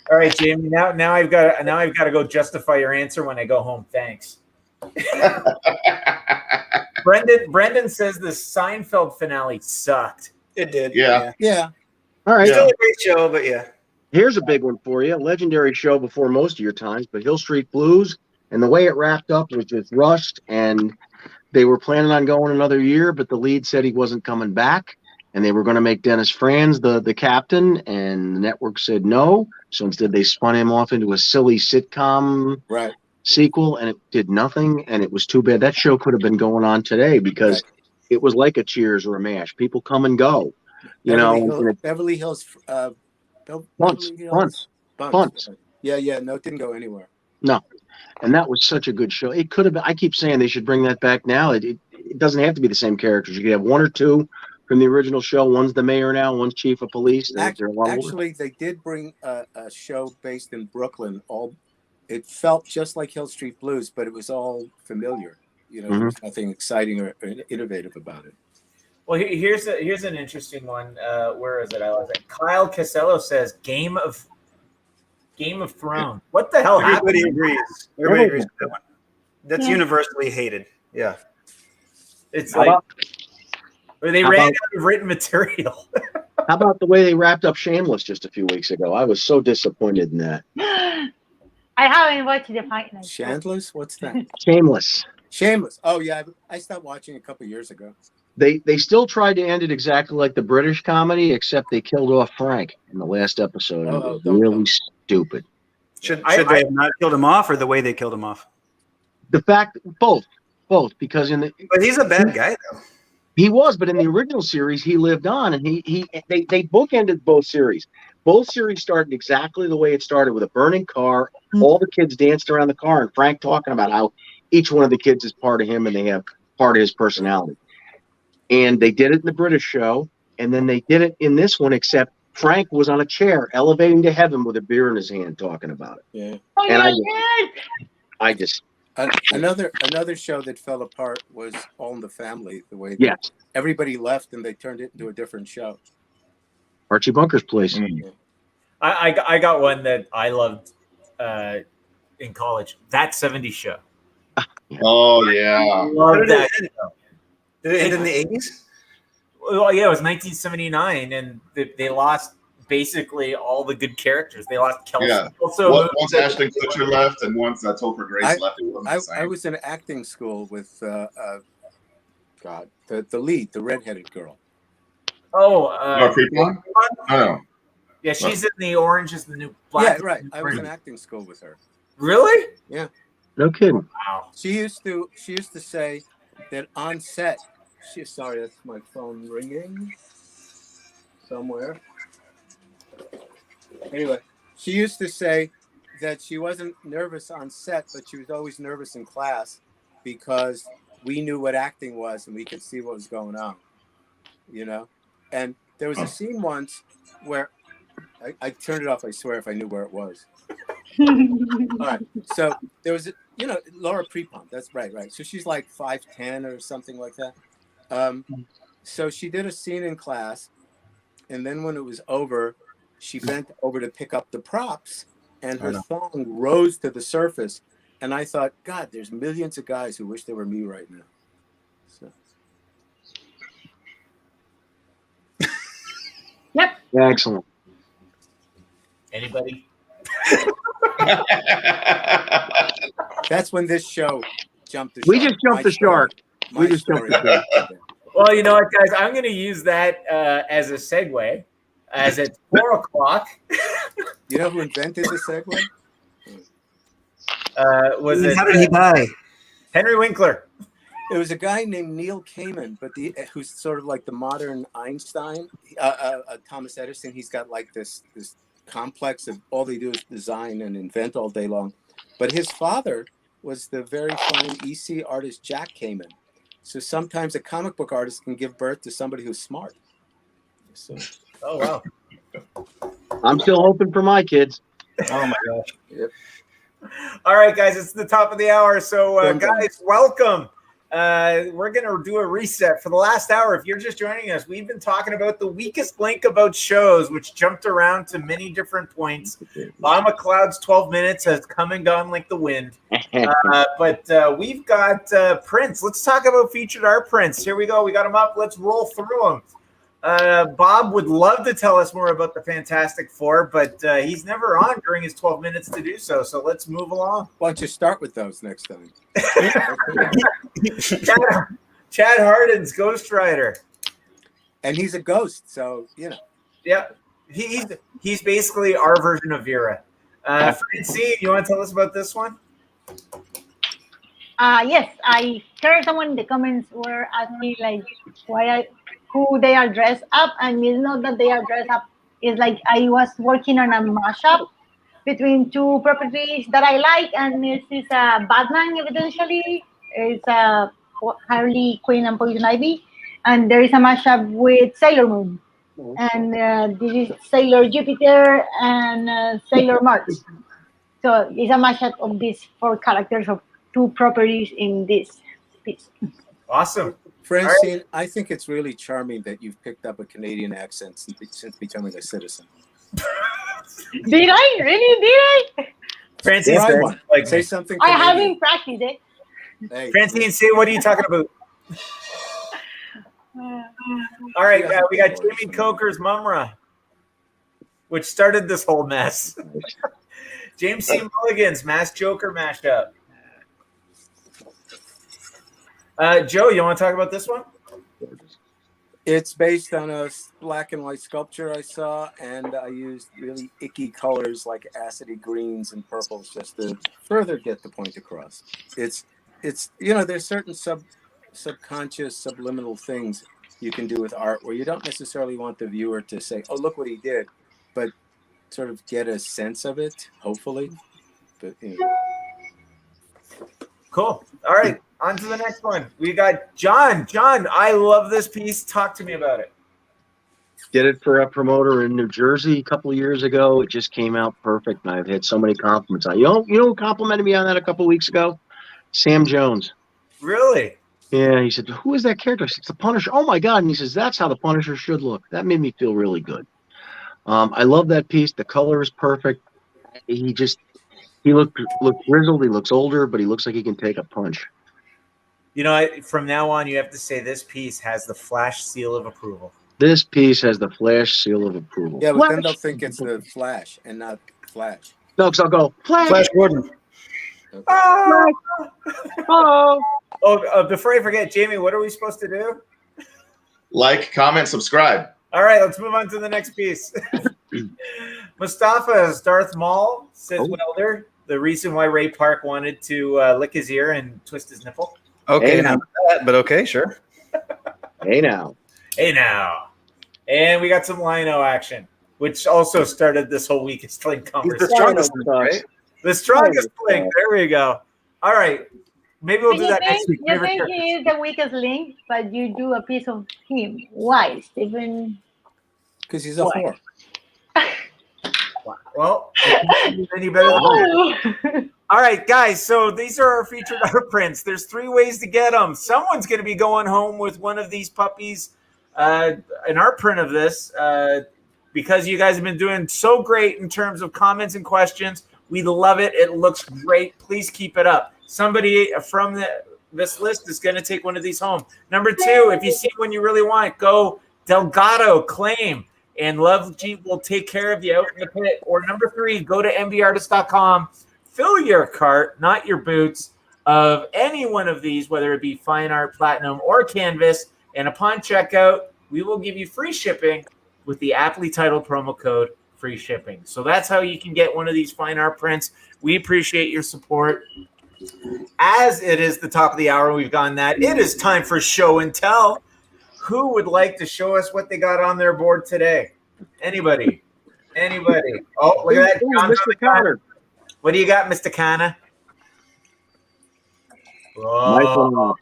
All right, Jamie. Now I've got to go justify your answer when I go home. Thanks. Brendan says the Seinfeld finale sucked. It did. Yeah. Yeah. All right. Still a great show, but yeah. Here's a big one for you. Legendary show before most of your times, but Hill Street Blues. And the way it wrapped up was just rushed, and they were planning on going another year, but the lead said he wasn't coming back, and they were going to make Dennis Franz the captain, and the network said no. So instead, they spun him off into a silly sitcom Right. sequel, and it did nothing, and it was too bad. That show could have been going on today because it was like a Cheers or a MASH. People come and go, you know. Beverly Hills. Bunts. Yeah. No, it didn't go anywhere. No. And that was such a good show. It could have been. I keep saying they should bring that back now. It doesn't have to be the same characters. You could have one or two from the original show. One's the mayor now. One's chief of police. They're a lot older. Actually, they did bring a show based in Brooklyn. It felt just like Hill Street Blues, but it was all familiar. You know, there was nothing exciting or innovative about it. Well, here's an interesting one. Where is it? I lost it. Kyle Casello says Game of Thrones. What the hell Everybody happened? agrees. Everybody agrees with that one. That's universally hated. Yeah. It's like they ran out of written material. How about the way they wrapped up Shameless just a few weeks ago? I was so disappointed in that. I haven't watched the fight night. Chandler's? What's that? Shameless. Oh yeah, I stopped watching a couple years ago. They still tried to end it exactly like the British comedy, except they killed off Frank in the last episode. And it was really stupid. Should they have not killed him off, or the way they killed him off? The fact, both, because But he's a bad guy, though. he was, but in the original series, he lived on, and they bookended both series. Both series started exactly the way it started, with a burning car. All the kids danced around the car, and Frank talking about how each one of the kids is part of him, and they have part of his personality. And they did it in the British show, and then they did it in this one, except Frank was on a chair elevating to heaven with a beer in his hand talking about it. Yeah. Oh, And yeah, I just Another show that fell apart was All in the Family. The way everybody left and they turned it into a different show. Archie Bunker's Place. I got one that I loved in college. That 70s Show. Oh yeah. Love that show. Did it end in the 80s? Well, yeah, it was 1979, and they lost basically all the good characters. They lost Kelsey. Yeah. Also, once Ashton Kutcher left, and once Topher Grace left, it wasn't the same. I was in acting school with the lead, the redheaded girl. Creepon? Oh. Yeah, she's in the Orange is the New Black. Yeah, right. I was in acting school with her. Really? Yeah. No kidding. Wow. She used to say that on set. Sorry, that's my phone ringing somewhere. Anyway, she used to say that she wasn't nervous on set, but she was always nervous in class because we knew what acting was and we could see what was going on, you know? And there was a scene once where I turned it off, I swear, if I knew where it was. All right. So there was, Laura Prepon. That's right. So she's like 5'10" or something like that. So she did a scene in class, and then when it was over, she bent over to pick up the props, and her thong rose to the surface. And I thought, God, there's millions of guys who wish they were me right now. So. Yep. Excellent. Anybody? That's when this show jumped the shark. We just jumped the shark. We just jumped the shark. Well, you know what, guys? I'm going to use that as a segue, as it's 4 o'clock. You know who invented the segue? How did he die? Henry Winkler. It was a guy named Neil Kamen, but who's sort of like the modern Einstein, Thomas Edison. He's got like this complex of all they do is design and invent all day long. But his father was the very fine EC artist Jack Kamen. So sometimes a comic book artist can give birth to somebody who's smart. So. Oh, wow. I'm still hoping for my kids. Oh my gosh. Yep. All right, guys, it's the top of the hour. So, guys, welcome. We're going to do a reset for the last hour. If you're just joining us, we've been talking about the weakest link about shows, which jumped around to many different points. Mccloud's 12 minutes has come and gone like the wind. But we've got prints. Let's talk about featured art prints. Here we go. We got them up. Let's roll through them. Bob would love to tell us more about the Fantastic Four, but he's never on during his 12 minutes to do so. So let's move along. Why don't you start with those next time? Chad Hardin's Ghost Rider. And he's a ghost, so, Yeah, he's basically our version of Vera. Francine, you want to tell us about this one? Yes, I heard someone in the comments were asking like who they are dressed up, and it's not that they are dressed up. It's like I was working on a mashup between two properties that I like, and this is a Batman evidentially. It's a Harley Quinn and Poison Ivy, and there is a mashup with Sailor Moon, and this is Sailor Jupiter and Sailor Mars. So it's a mashup of these 4 characters of 2 properties in this piece. Awesome. Francine, right. I think it's really charming that you've picked up a Canadian accent since becoming a citizen. Did I? Really? Did I? Francine, say something. I haven't practiced it. Hey, Francine, say, what are you talking about? All right, we got Jamie Coker's Mumra, which started this whole mess. James C. Mulligan's Masked Joker mashup. Joe, you want to talk about this one? It's based on a black and white sculpture I saw, and I used really icky colors like acidy greens and purples just to further get the point across. It's there's certain subconscious, subliminal things you can do with art where you don't necessarily want the viewer to say, "Oh, look what he did," but sort of get a sense of it, hopefully. But Cool. All right. On to the next one. We got John. John, I love this piece. Talk to me about it. Did it for a promoter in New Jersey a couple of years ago. It just came out perfect, and I've had so many compliments. You know who complimented me on that a couple of weeks ago? Sam Jones. Really? Yeah, he said, "Who is that character?" I said, "It's the Punisher." Oh my God! And he says, "That's how the Punisher should look." That made me feel really good. I love that piece. The color is perfect. He looked grizzled. He looks older, but he looks like he can take a punch. From now on, you have to say this piece has the Flash seal of approval. This piece has the Flash seal of approval. Yeah, but then they'll think it's the Flash and not Flash. No, because I'll go, Flash Gordon. Okay. Oh, before I forget, Jamie, what are we supposed to do? Like, comment, subscribe. All right, let's move on to the next piece. Mustafa is Darth Maul, says Welder. The reason why Ray Park wanted to lick his ear and twist his nipple. Okay, Hey, not that, but okay, sure. Hey now. Hey now. And we got some Lino action, which also started this whole week. It's playing He's the conversation. strongest, Lino right? sucks. The strongest link. There we go. All right. Maybe we'll do that next week. You Favorite think characters. he is the weakest link, but you do a piece of him. Why, Stephen? Because he's a Why? whore. Well, any better than that. All right, guys. So these are our featured art prints. There's 3 ways to get them. Someone's going to be going home with one of these puppies, an art print of this, because you guys have been doing so great in terms of comments and questions. We love it. It looks great. Please keep it up. Somebody from this list is going to take one of these home. Number 2, if you see one you really want, go Delgado, claim. And Love Jeep will take care of you out in the pit. Or number 3, go to MBartist.com. Fill your cart, not your boots, of any one of these, whether it be fine art, platinum, or canvas. And upon checkout, we will give you free shipping with the aptly titled promo code free shipping. So that's how you can get one of these fine art prints. We appreciate your support. As it is the top of the hour, we've gone that. It is time for show and tell. Who would like to show us what they got on their board today? Anybody? Oh, look at that. John's Mr. Connor. What do you got, Mr. Kana? Oh,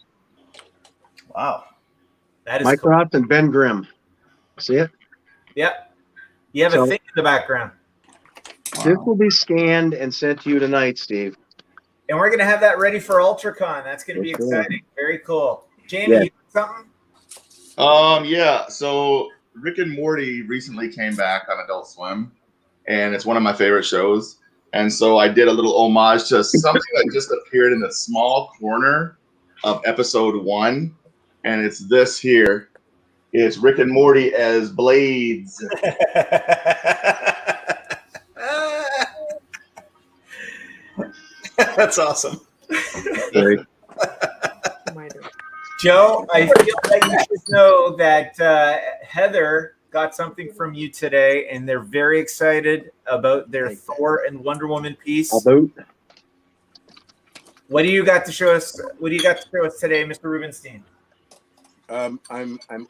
Wow. that is Mike cool. Roth and Ben Grimm. See it? Yep. You have a thing in the background. This will be scanned and sent to you tonight, Steve. And we're going to have that ready for Ultracon. That's going to be That's cool. exciting. Very cool. Jamie, Yeah. you got something? Yeah. So Rick and Morty recently came back on Adult Swim, and it's one of my favorite shows. And so I did a little homage to something that just appeared in the small corner of episode 1, and it's this here. It's Rick and Morty as Blades. That's awesome. Great. Joe, I feel like you should know that Heather got something from you today, and they're very excited about their Thor and Wonder Woman piece. What do you got to show us? What do you got to show us today, Mr. Rubenstein? I'm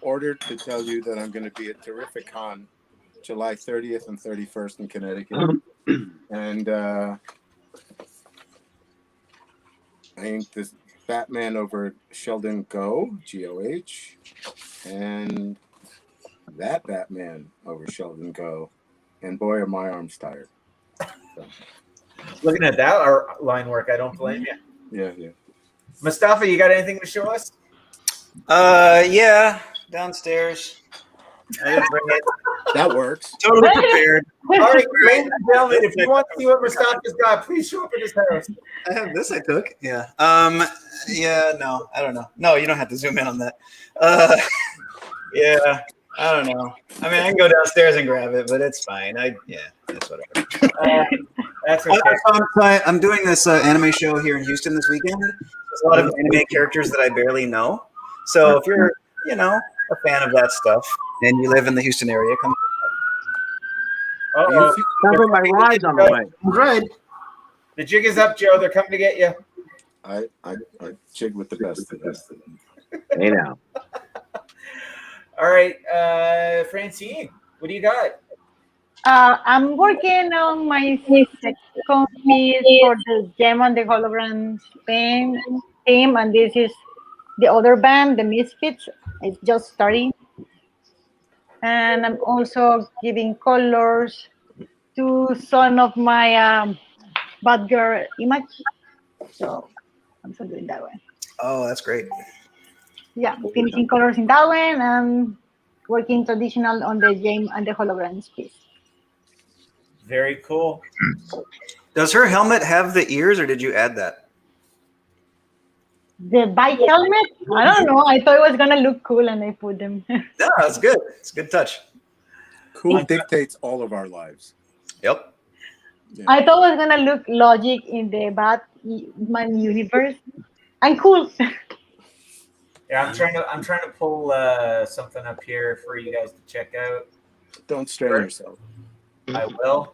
ordered to tell you that I'm going to be at Terrificon July 30th and 31st in Connecticut, and I think this Batman over Sheldon G-O-H, and that Batman over Sheldon Go, and boy, are my arms tired. So. Looking at that line work, I don't blame you. Yeah. Mustafa, you got anything to show us? Yeah, downstairs. I didn't bring it. That works. Totally prepared. All right, ladies and gentlemen, if you want to see what Mustafa's got, please show up at his house. I have this. I took. Yeah. Yeah. No, I don't know. No, you don't have to zoom in on that. Yeah. I don't know. I mean, I can go downstairs and grab it, but it's fine. That's whatever. That's okay. I'm doing this anime show here in Houston this weekend. There's a lot of anime characters that I barely know. So if you're, a fan of that stuff and you live in the Houston area, come. Uh-oh. Sounds like my ride's on the way. Right. The jig is up, Joe. They're coming to get you. I jig with the best of them. Hey now. All right, Francine, what do you got? I'm working on my second piece for the Gem on the Holograms theme, and this is the other band, the Misfits. It's just starting. And I'm also giving colors to some of my bad girl image. So I'm still doing that one. Oh, that's great. Yeah, finishing colors in that one and working traditional on the Gem and the Holograms piece. Very cool. Does her helmet have the ears, or did you add that? The bike helmet? I don't know. I thought it was gonna look cool, and I put them. No, that's good. It's a good touch. Cool dictates all of our lives. Yep. Yeah. I thought it was gonna look logic in the Batman universe, and cool. Yeah, I'm trying to pull something up here for you guys to check out. Don't strain yourself. I will.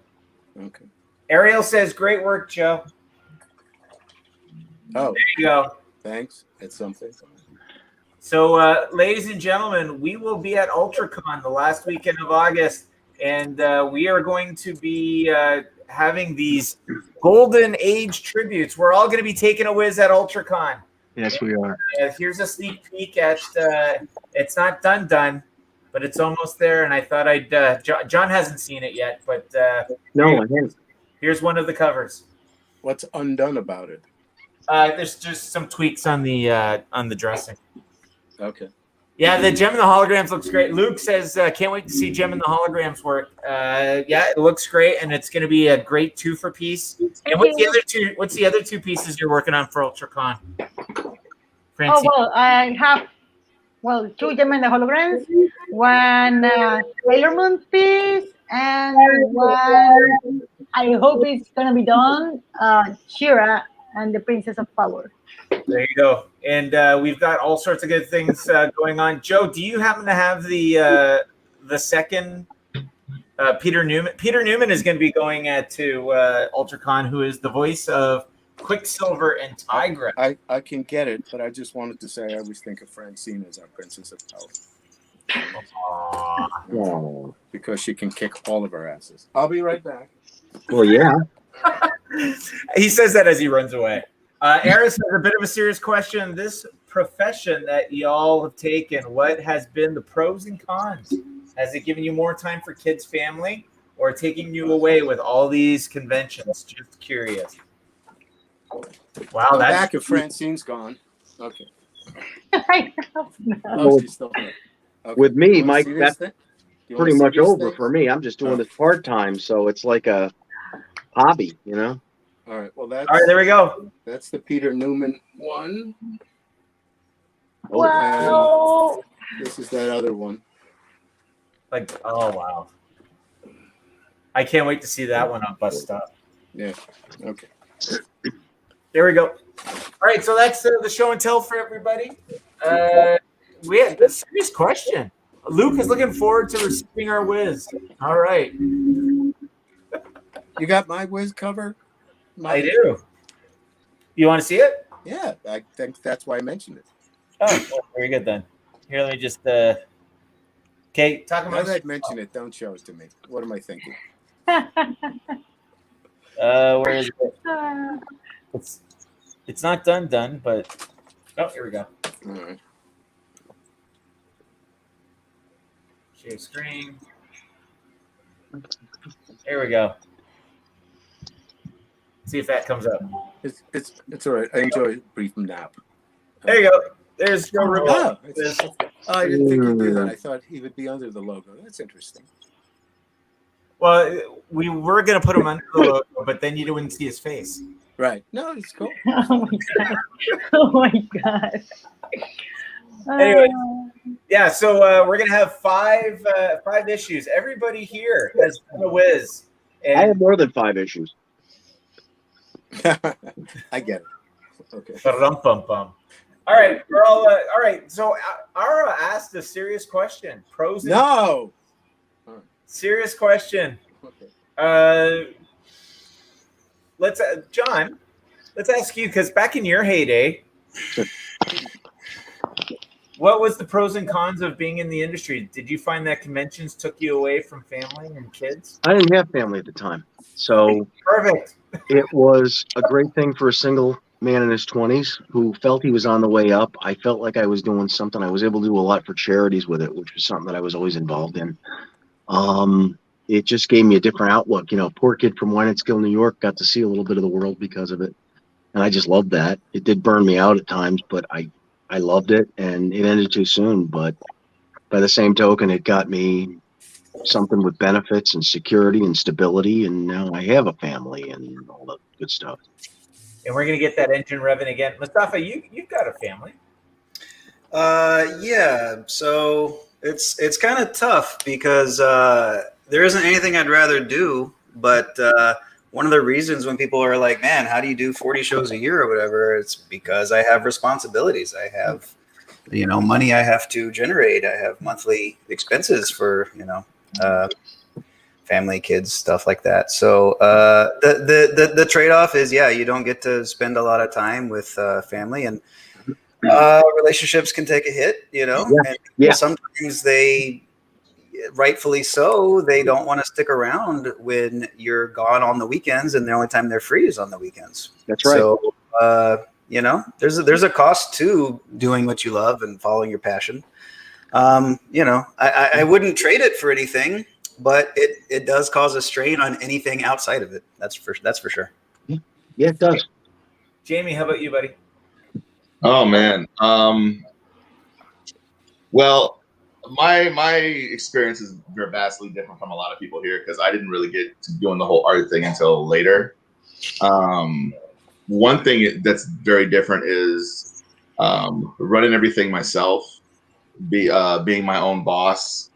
Okay. Ariel says, "Great work, Joe." Oh, There you go. thanks. It's something. So, ladies and gentlemen, we will be at Ultracon the last weekend of August, and we are going to be having these golden age tributes. We're all going to be taking a whiz at Ultracon. Yes, we are. Here's a sneak peek at it's not done, but it's almost there. And I thought I'd John hasn't seen it yet, but No, I haven't. here's one of the covers. What's undone about it? There's just some tweaks on the dressing. Okay. Yeah, the Gem and the Holograms looks great. Luke says, can't wait to see Gem and the Holograms work. Yeah, it looks great, and it's going to be a great 2-for-piece. And what's the other two pieces you're working on for Ultracon? Francine? Oh, well, I have, 2 Gem and the Holograms, one Sailor Moon piece, and one, I hope it's going to be done, Shira and the Princess of Power. There you go. And we've got all sorts of good things going on. Joe, do you happen to have the second Peter Newman? Peter Newman is going to be going to Ultracon, who is the voice of Quicksilver and Tigra. I can get it, but I just wanted to say I always think of Francine as our Princess of Power. Oh. Because she can kick all of our asses. I'll be right back. Well, yeah. He says that as he runs away. Eris has a bit of a serious question. This profession that y'all have taken, what has been the pros and cons? Has it given you more time for kids, family, or taking you away with all these conventions? Just curious. Wow, I'm that's back if Francine's gone. Okay. I don't know. Oh, she's still there. Okay. With me, You wanna Mike, see this that's thing? You wanna pretty see much this over thing? for me. I'm just doing Oh. this part-time, so it's like a hobby, you know? All right. Well, that's all right. There we go. that's the Peter Newman one. Wow. This is that other one. Like, oh wow, I can't wait to see that one on Bust Stop. Yeah. Okay. There we go. All right, so that's the show and tell for everybody. We had a serious question. Luke is looking forward to receiving our whiz. All right, You got my whiz cover? I do. You want to see it? Yeah, I think that's why I mentioned it. Oh, well, very good then. Here, let me just. Okay, talk Now about. that I mention it, don't show it to me. What am I thinking? Where is it? It's not done, but oh, here we go. All right. Share screen. There we go. See if that comes up. It's all right. I enjoy a brief nap. There you go. There's Joe Rubin. Oh, I didn't think he'd do that. I thought he would be under the logo. That's interesting. Well, we were gonna put him under the logo, but then you wouldn't see his face. Right. No, it's cool. Oh my god. Oh my god. Anyway. Yeah, so we're gonna have five issues. Everybody here has done a whiz. I And have more than 5 issues. I get it. Okay. Ba-dum-bum-bum. All right, we're all right. So Ara asked a serious question. Pros and No. serious question. Okay. Let's John, let's ask you, because back in your heyday, what was the pros and cons of being in the industry? Did you find that conventions took you away from family and kids? I didn't have family at the time, so Perfect. it was a great thing for a single man in his 20s who felt he was on the way up. I felt like I was doing something. I was able to do a lot for charities with it, which was something that I was always involved in. It just gave me a different outlook. You know, poor kid from Wynantskill, New York, got to see a little bit of the world because of it. And I just loved that. It did burn me out at times, but I loved it, and it ended too soon. But by the same token, it got me something with benefits and security and stability, and now I have a family and all that good stuff. And we're gonna get that engine revving again. Mustafa, you've got a family. Yeah. So it's kind of tough because there isn't anything I'd rather do. But one of the reasons when people are like, "Man, how do you do 40 shows a year or whatever?" It's because I have responsibilities. I have, money I have to generate. I have monthly expenses for, family, kids, stuff like that. So the trade-off is, yeah, you don't get to spend a lot of time with family, and relationships can take a hit, you know. Yeah. And Yeah. sometimes they, rightfully so, they don't want to stick around when you're gone on the weekends, and the only time they're free is on the weekends. That's right. So you know, there's a cost to doing what you love and following your passion. You know, I wouldn't trade it for anything, but it does cause a strain on anything outside of it. That's for sure. Yeah, it does. Jamie, how about you, buddy? Oh man. Well, my experiences are vastly different from a lot of people here because I didn't really get to doing the whole art thing until later. One thing that's very different is running everything myself, being my own boss,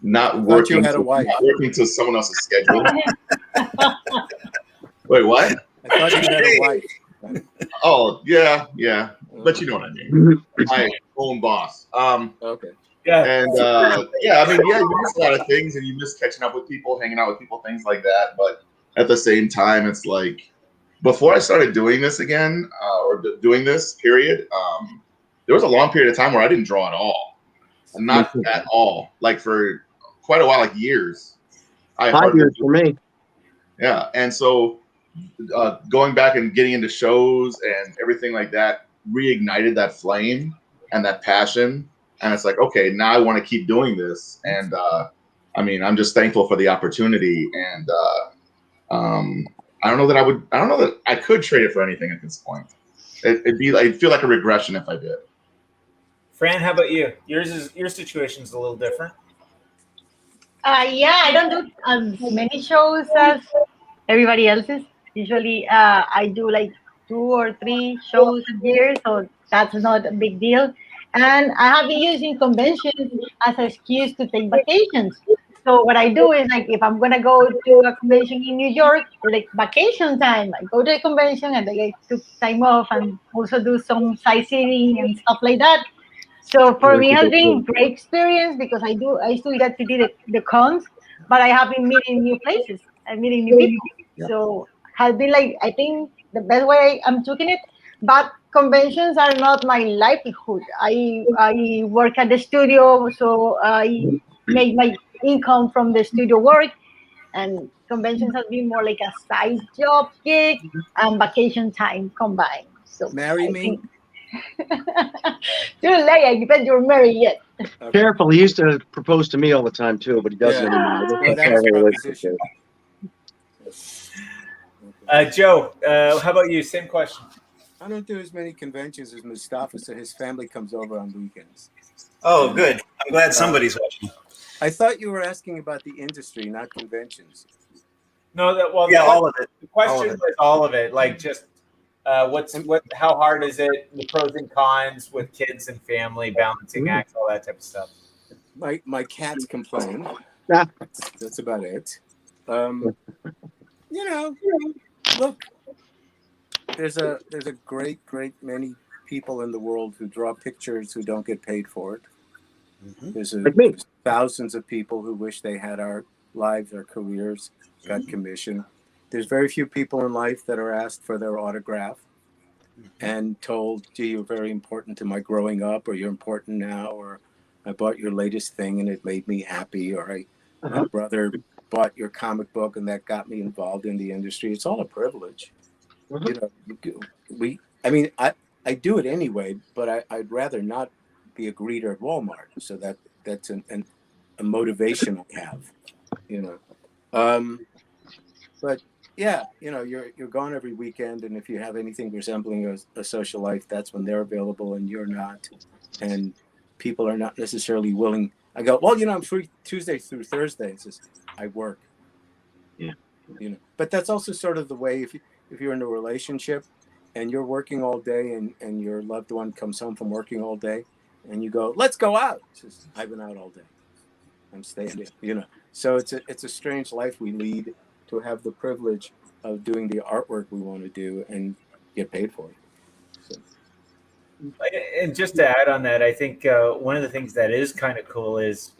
not working to someone else's schedule. Wait, what? I thought you had a wife. Oh, yeah, but you know what I mean. My own boss. Okay. Yeah. And yeah, I mean, yeah, you miss a lot of things, and you miss catching up with people, hanging out with people, things like that. But at the same time, it's like before I started doing this again, or doing this period, there was a long period of time where I didn't draw at all, not at all. Like for quite a while, like years. 5 years for me. Yeah, and so going back and getting into shows and everything like that reignited that flame and that passion. And it's like, okay, now I want to keep doing this. And I mean, I'm just thankful for the opportunity. And I don't know that I could trade it for anything at this point. It'd feel like a regression if I did. Fran, how about you? Your situation's a little different. Yeah, I don't do as many shows as everybody else's. Usually, I do like 2 or 3 shows a year, so that's not a big deal. And I have been using conventions as an excuse to take vacations. So what I do is, like, if I'm gonna go to a convention in New York, like vacation time, I go to a convention and I took time off and also do some sightseeing and stuff like that. So for me, it has been great experience because I still get to do the cons, but I have been meeting new places and meeting new people. Yeah. So has been like, I think the best way I'm taking it. But conventions are not my livelihood. I work at the studio, so I make my income from the studio work, and conventions have been more like a side job gig and vacation time combined. So Marry I me? think- Too late. I bet you're married yet. Okay. Careful. He used to propose to me all the time too, but he doesn't Yeah. anymore. Well, that was a proposition. Joe, how about you? Same question. I don't do as many conventions as Mustafa, so his family comes over on weekends. Oh, good. I'm glad somebody's watching. I thought you were asking about the industry, not conventions. No, Yeah, all of it. The question All of it. was all of it. Like, just how hard is it? The pros and cons with kids and family, balancing acts, all that type of stuff. My cats complain. Yeah. That's about it. You know, look, there's a great many people in the world who draw pictures who don't get paid for it. There's thousands of people who wish they had our lives, our careers, got commission. There's very few people in life that are asked for their autograph and told, gee, you're very important to my growing up, or you're important now, or I bought your latest thing and it made me happy, or my brother bought your comic book and that got me involved in the industry. It's all a privilege. You know, I do it anyway, but I'd rather not be a greeter at Walmart. So that's a motivation I have, you know. But yeah, you know, you're gone every weekend, and if you have anything resembling a social life, that's when they're available and you're not, and people are not necessarily willing. I go, well, you know, I'm free Tuesday through Thursday. It says I work. Yeah. You know, but that's also sort of the way if you're in a relationship and you're working all day and your loved one comes home from working all day and you go, let's go out. It says, I've been out all day. I'm staying in, you know. So it's a strange life we lead to have the privilege of doing the artwork we want to do and get paid for it. So. And just to add on that, I think one of the things that is kind of cool is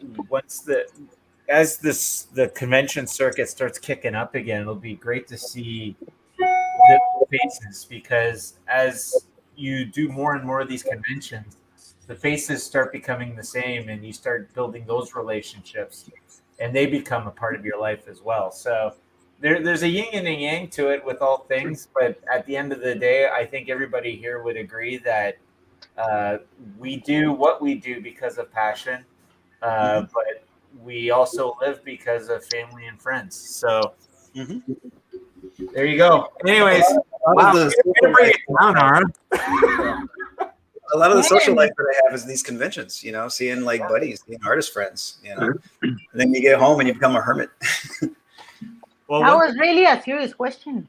as the convention circuit starts kicking up again, it'll be great to see the faces, because as you do more and more of these conventions, the faces start becoming the same, and you start building those relationships, and they become a part of your life as well. So there's a yin and a yang to it with all things, but at the end of the day, I think everybody here would agree that we do what we do because of passion, but we also live because of family and friends. So there you go. Anyways, wow, bring it down, Ara. A lot of the social life that I have is these conventions, seeing like buddies, seeing artist friends, and then you get home and you become a hermit. Well, that was really a serious question.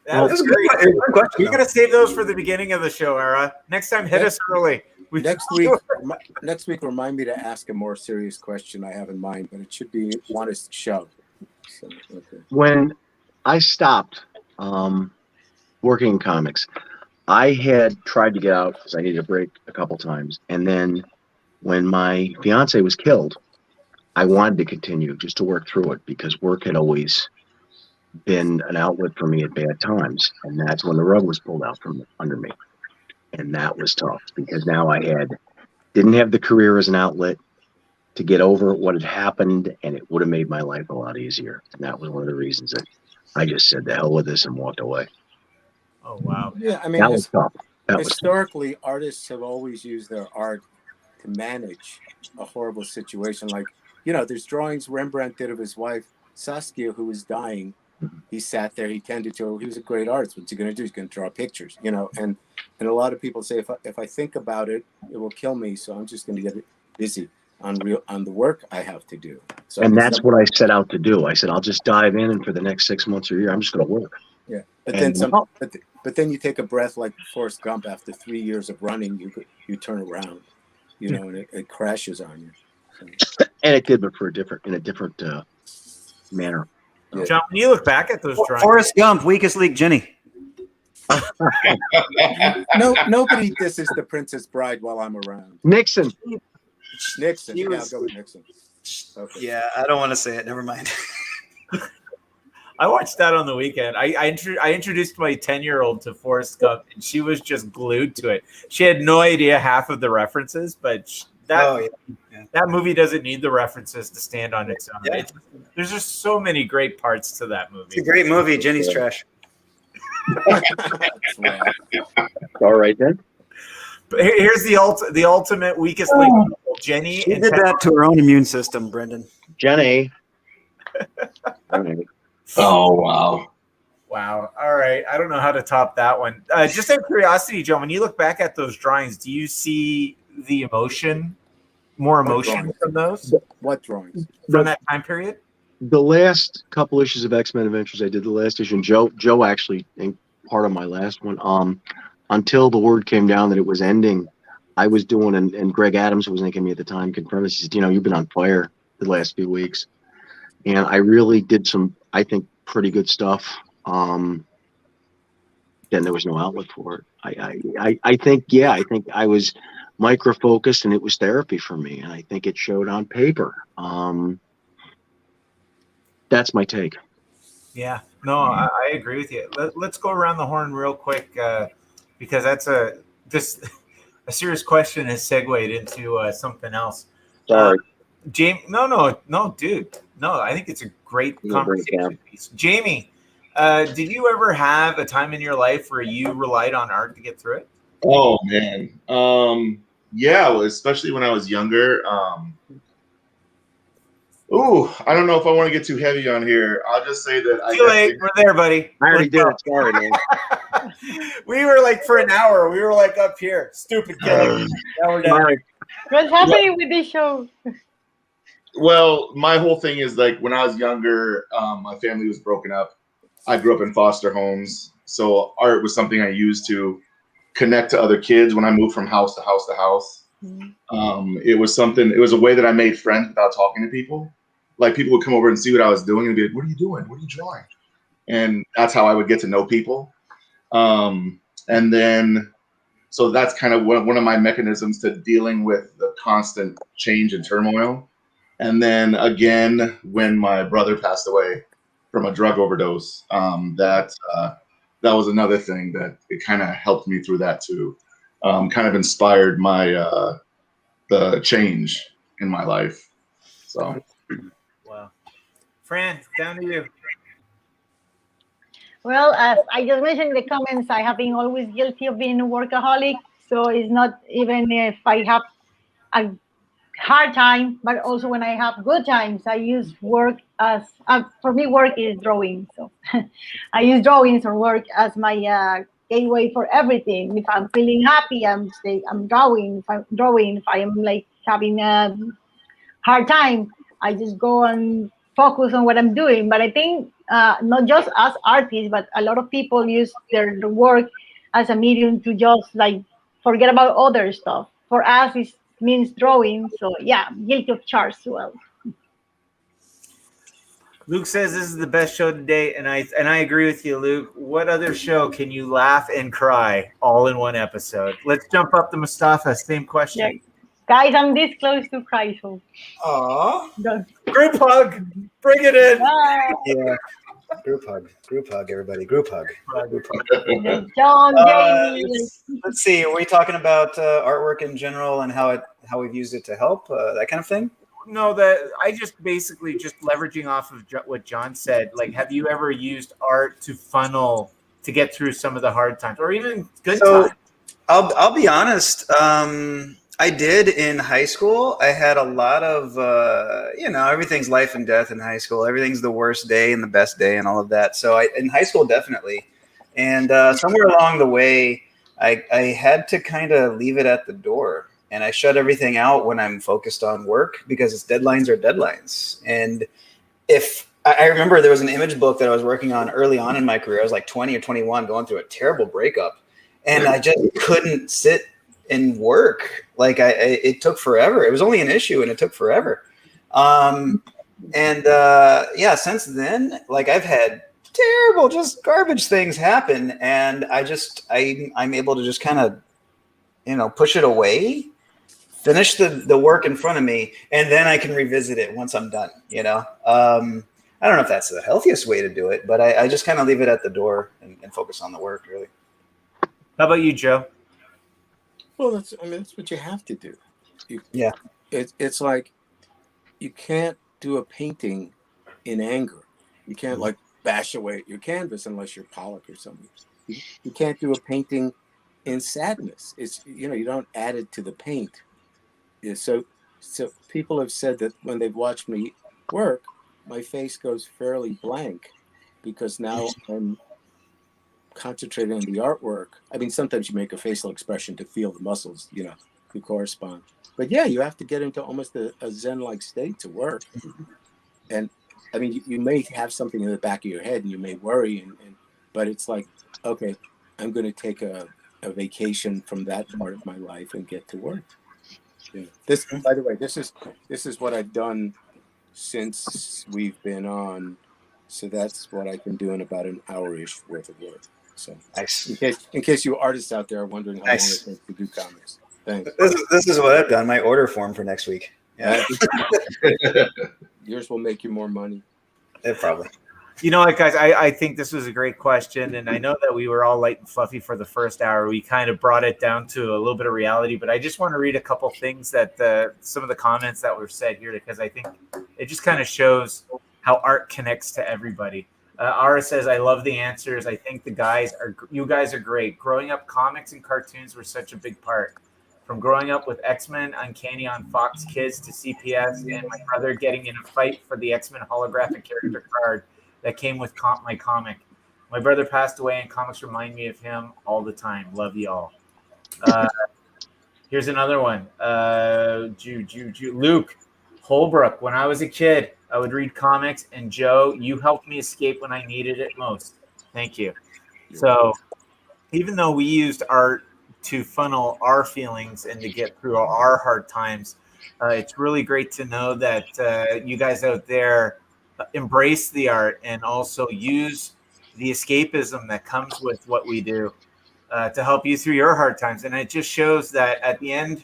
That was great. Question, You're gonna save those for the beginning of the show, Ara. Next time, hit us early. Next week, remind me to ask a more serious question I have in mind, but it should be one is shove. So, okay. When I stopped working in comics, I had tried to get out because I needed a break a couple times. And then when my fiance was killed, I wanted to continue just to work through it, because work had always been an outlet for me at bad times. And that's when the rug was pulled out from under me. And that was tough, because now I didn't have the career as an outlet to get over what had happened, and it would have made my life a lot easier. And that was one of the reasons that I just said the hell with this and walked away. Oh, wow. Yeah, I mean, that was tough. Historically, artists have always used their art to manage a horrible situation. Like, there's drawings Rembrandt did of his wife, Saskia, who was dying. He sat there, he tended to her. He was a great artist. What's he going to do? He's going to draw pictures, and a lot of people say, if I think about it, it will kill me. So I'm just going to get busy on the work I have to do. So and that's what I set out to do. I said, I'll just dive in, and for the next 6 months or a year, I'm just going to work. Yeah, but then you take a breath like Forrest Gump. After 3 years of running, you turn around, and it crashes on you. So. And it did, but in a different manner. Yeah. John, when you look back at those drawings, Forrest Gump, weakest link, Jenny. Nobody disses the Princess Bride while I'm around. Nixon. Yeah, I'll go with Nixon. Okay. Yeah, I don't want to say it. Never mind. I watched that on the weekend. I introduced my 10-year-old to Forrest Gump, and she was just glued to it. She had no idea half of the references, but that movie doesn't need the references to stand on its own. Yeah. There's just so many great parts to that movie. It's a great movie. Jenny's trash. All right then. But here's the ultimate weakest link. Jenny. She did that to her own immune system, Brendan. Jenny. Oh, wow. Wow. All right. I don't know how to top that one. Just out of curiosity, Joe, when you look back at those drawings, do you see the more emotion from those? What drawings? From that time period? The last couple issues of X-Men Adventures, I did the last issue, and Joe actually, in part of my last one, until the word came down that it was ending, I was doing, and Greg Adams, who was making me at the time, confirmed this. He said, you've been on fire the last few weeks. And I really did some, I think, pretty good stuff. Then there was no outlet for it. I think I was micro-focused, and it was therapy for me. And I think it showed on paper. That's my take. Yeah, no, I agree with you. Let's go around the horn real quick, because that's a serious question has segued into something else. Sorry. Jamie, no, dude. No, I think it's a great conversation piece. Jamie, did you ever have a time in your life where you relied on art to get through it? Oh, man. Yeah, well, especially when I was younger. I don't know if I want to get too heavy on here. I'll just say that Too late. We're there, buddy. I already did it. Sorry, man. We were like, for an hour, we were like up here. Stupid Gilligan. Now we're down. What's happening with this show? Well, my whole thing is like when I was younger, my family was broken up. I grew up in foster homes. So art was something I used to connect to other kids when I moved from house to house to house. It was a way that I made friends without talking to people. Like people would come over and see what I was doing and be like, what are you doing? What are you drawing? And that's how I would get to know people. And then So that's kind of one of my mechanisms to dealing with the constant change and turmoil. And then again, when my brother passed away from a drug overdose, that was another thing that it kind of helped me through that too. Kind of inspired my the change in my life. So, wow, Fran, down to you. Well, as I just mentioned in the comments, I have been always guilty of being a workaholic. So it's not even if I have a hard time, but also when I have good times, I use work as, for me, work is drawing. So I use drawings or work as my gateway for everything. If I'm feeling happy, I'm drawing. If I'm drawing, if I am like having a hard time, I just go and focus on what I'm doing. But I think not just as artists, but a lot of people use their work as a medium to just like forget about other stuff. For us, it means drawing. So yeah, guilty of charge as well. Luke says this is the best show today, and I agree with you, Luke. What other show can you laugh and cry all in one episode? Let's jump up to Mustafa. Same question. Yeah. Guys, I'm this close to cry, so. Aww. Group hug. Bring it in. Yeah. Group hug, everybody. Group hug. John, Jamie. Let's see. Are we talking about artwork in general and how we've used it to help, that kind of thing? No, that I just basically just leveraging off of what John said. Like, have you ever used art to funnel to get through some of the hard times or even good times? I'll be honest. I did in high school. I had a lot of, everything's life and death in high school. Everything's the worst day and the best day and all of that. So in high school, definitely. And somewhere along the way, I had to kind of leave it at the door. And I shut everything out when I'm focused on work because its deadlines are deadlines. And if I remember there was an image book that I was working on early on in my career. I was like 20 or 21 going through a terrible breakup. And I just couldn't sit and work. Like it took forever. It was only an issue and it took forever. Since then, like I've had terrible, just garbage things happen. And I'm able to just kind of, push it away, finish the work in front of me, and then I can revisit it once I'm done, I don't know if that's the healthiest way to do it, but I just kind of leave it at the door and focus on the work, really. How about you, Joe? Well, that's what you have to do. Yeah. It's like you can't do a painting in anger. You can't like bash away at your canvas unless you're Pollock or something. You can't do a painting in sadness. It's you don't add it to the paint. Yeah, so people have said that when they've watched me work, my face goes fairly blank because now I'm concentrating on the artwork. I mean, sometimes you make a facial expression to feel the muscles, to correspond. But yeah, you have to get into almost a Zen-like state to work. And I mean, you may have something in the back of your head and you may worry, but it's like, okay, I'm going to take a vacation from that part of my life and get to work. Yeah. This, by the way, this is what I've done since we've been on. So that's what I can do in about an hour-ish worth of work. So nice. In case you artists out there are wondering how long it takes to do comics. Thanks. This is what I've done. My order form for next week. Yeah. Yours will make you more money. Probably. Guys, I think this was a great question, and I know that we were all light and fluffy for the first hour. We kind of brought it down to a little bit of reality, but I just want to read a couple things that some of the comments that were said here, because I think it just kind of shows how art connects to everybody. Ara says, I love the answers. I think you guys are great. Growing up, comics and cartoons were such a big part. From growing up with X-Men Uncanny on Fox Kids to CPS and my brother getting in a fight for the X-Men holographic character card that came with my comic. My brother passed away and comics remind me of him all the time. Love y'all. Here's another one. Luke, Holbrook. When I was a kid, I would read comics, and Joe, you helped me escape when I needed it most. Thank you. So even though we used art to funnel our feelings and to get through our hard times, it's really great to know that you guys out there embrace the art and also use the escapism that comes with what we do. to help you through your hard times. And it just shows that at the end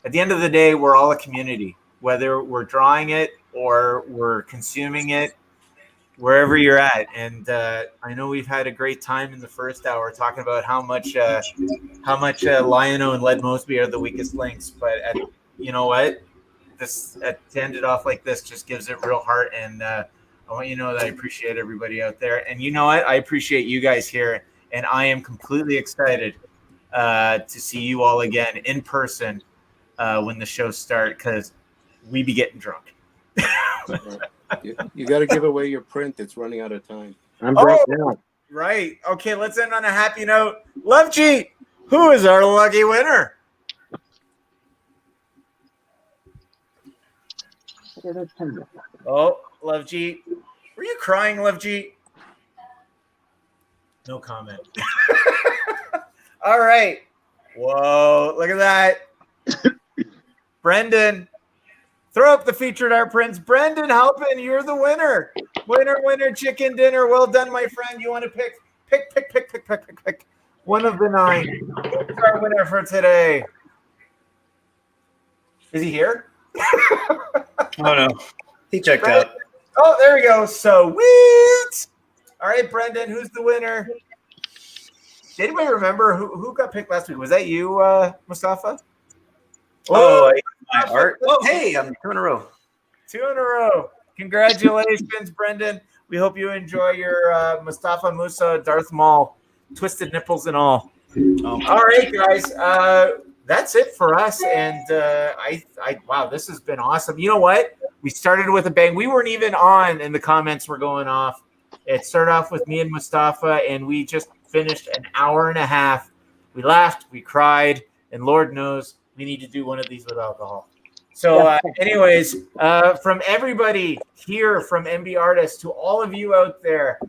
of the day, we're all a community, whether we're drawing it or we're consuming it, wherever you're at. And I know we've had a great time in the first hour talking about how much Lion-O and Led Mosby are the weakest links. But you know what? To end it off like this just gives it real heart. And I want you to know that I appreciate everybody out there. And you know what? I appreciate you guys here. And I am completely excited to see you all again in person when the shows start, because we be getting drunk. You got to give away your print. It's running out of time. I'm broke now. Right. Okay, let's end on a happy note. Love G, who is our lucky winner? Oh, Love G. Were you crying, Love G? No comment. All right. Whoa, look at that. Brendan. Throw up the featured art prints. Brendan Halpin, you're the winner. Winner, chicken dinner. Well done, my friend. You want to pick one of the 9. Who's our winner for today? Is he here? Oh, no. He checked Brendan. out. Oh, there we go. Sweet. All right, Brendan, who's the winner? Did anybody remember who got picked last week? Was that you, Mustafa? Oh, my art. Oh, hey, I'm 2 in a row. 2 in a row. Congratulations, Brendan. We hope you enjoy your Mustafa Musa, Darth Maul, twisted nipples and all. All right, guys. That's it for us. And wow, this has been awesome. You know what? We started with a bang. We weren't even on, and the comments were going off. It started off with me and Mustafa, and we just finished an hour and a half. We laughed, we cried, and Lord knows we need to do one of these with alcohol. So anyways, from everybody here from MBartist to all of you out there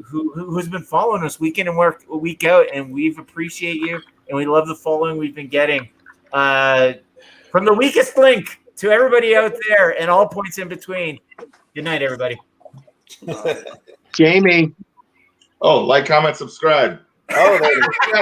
who's been following us week in and week out, and we've appreciate you, and we love the following we've been getting. From the weakest link to everybody out there and all points in between. Good night, everybody. Jamie. Oh, like, comment, subscribe. Oh, there you go.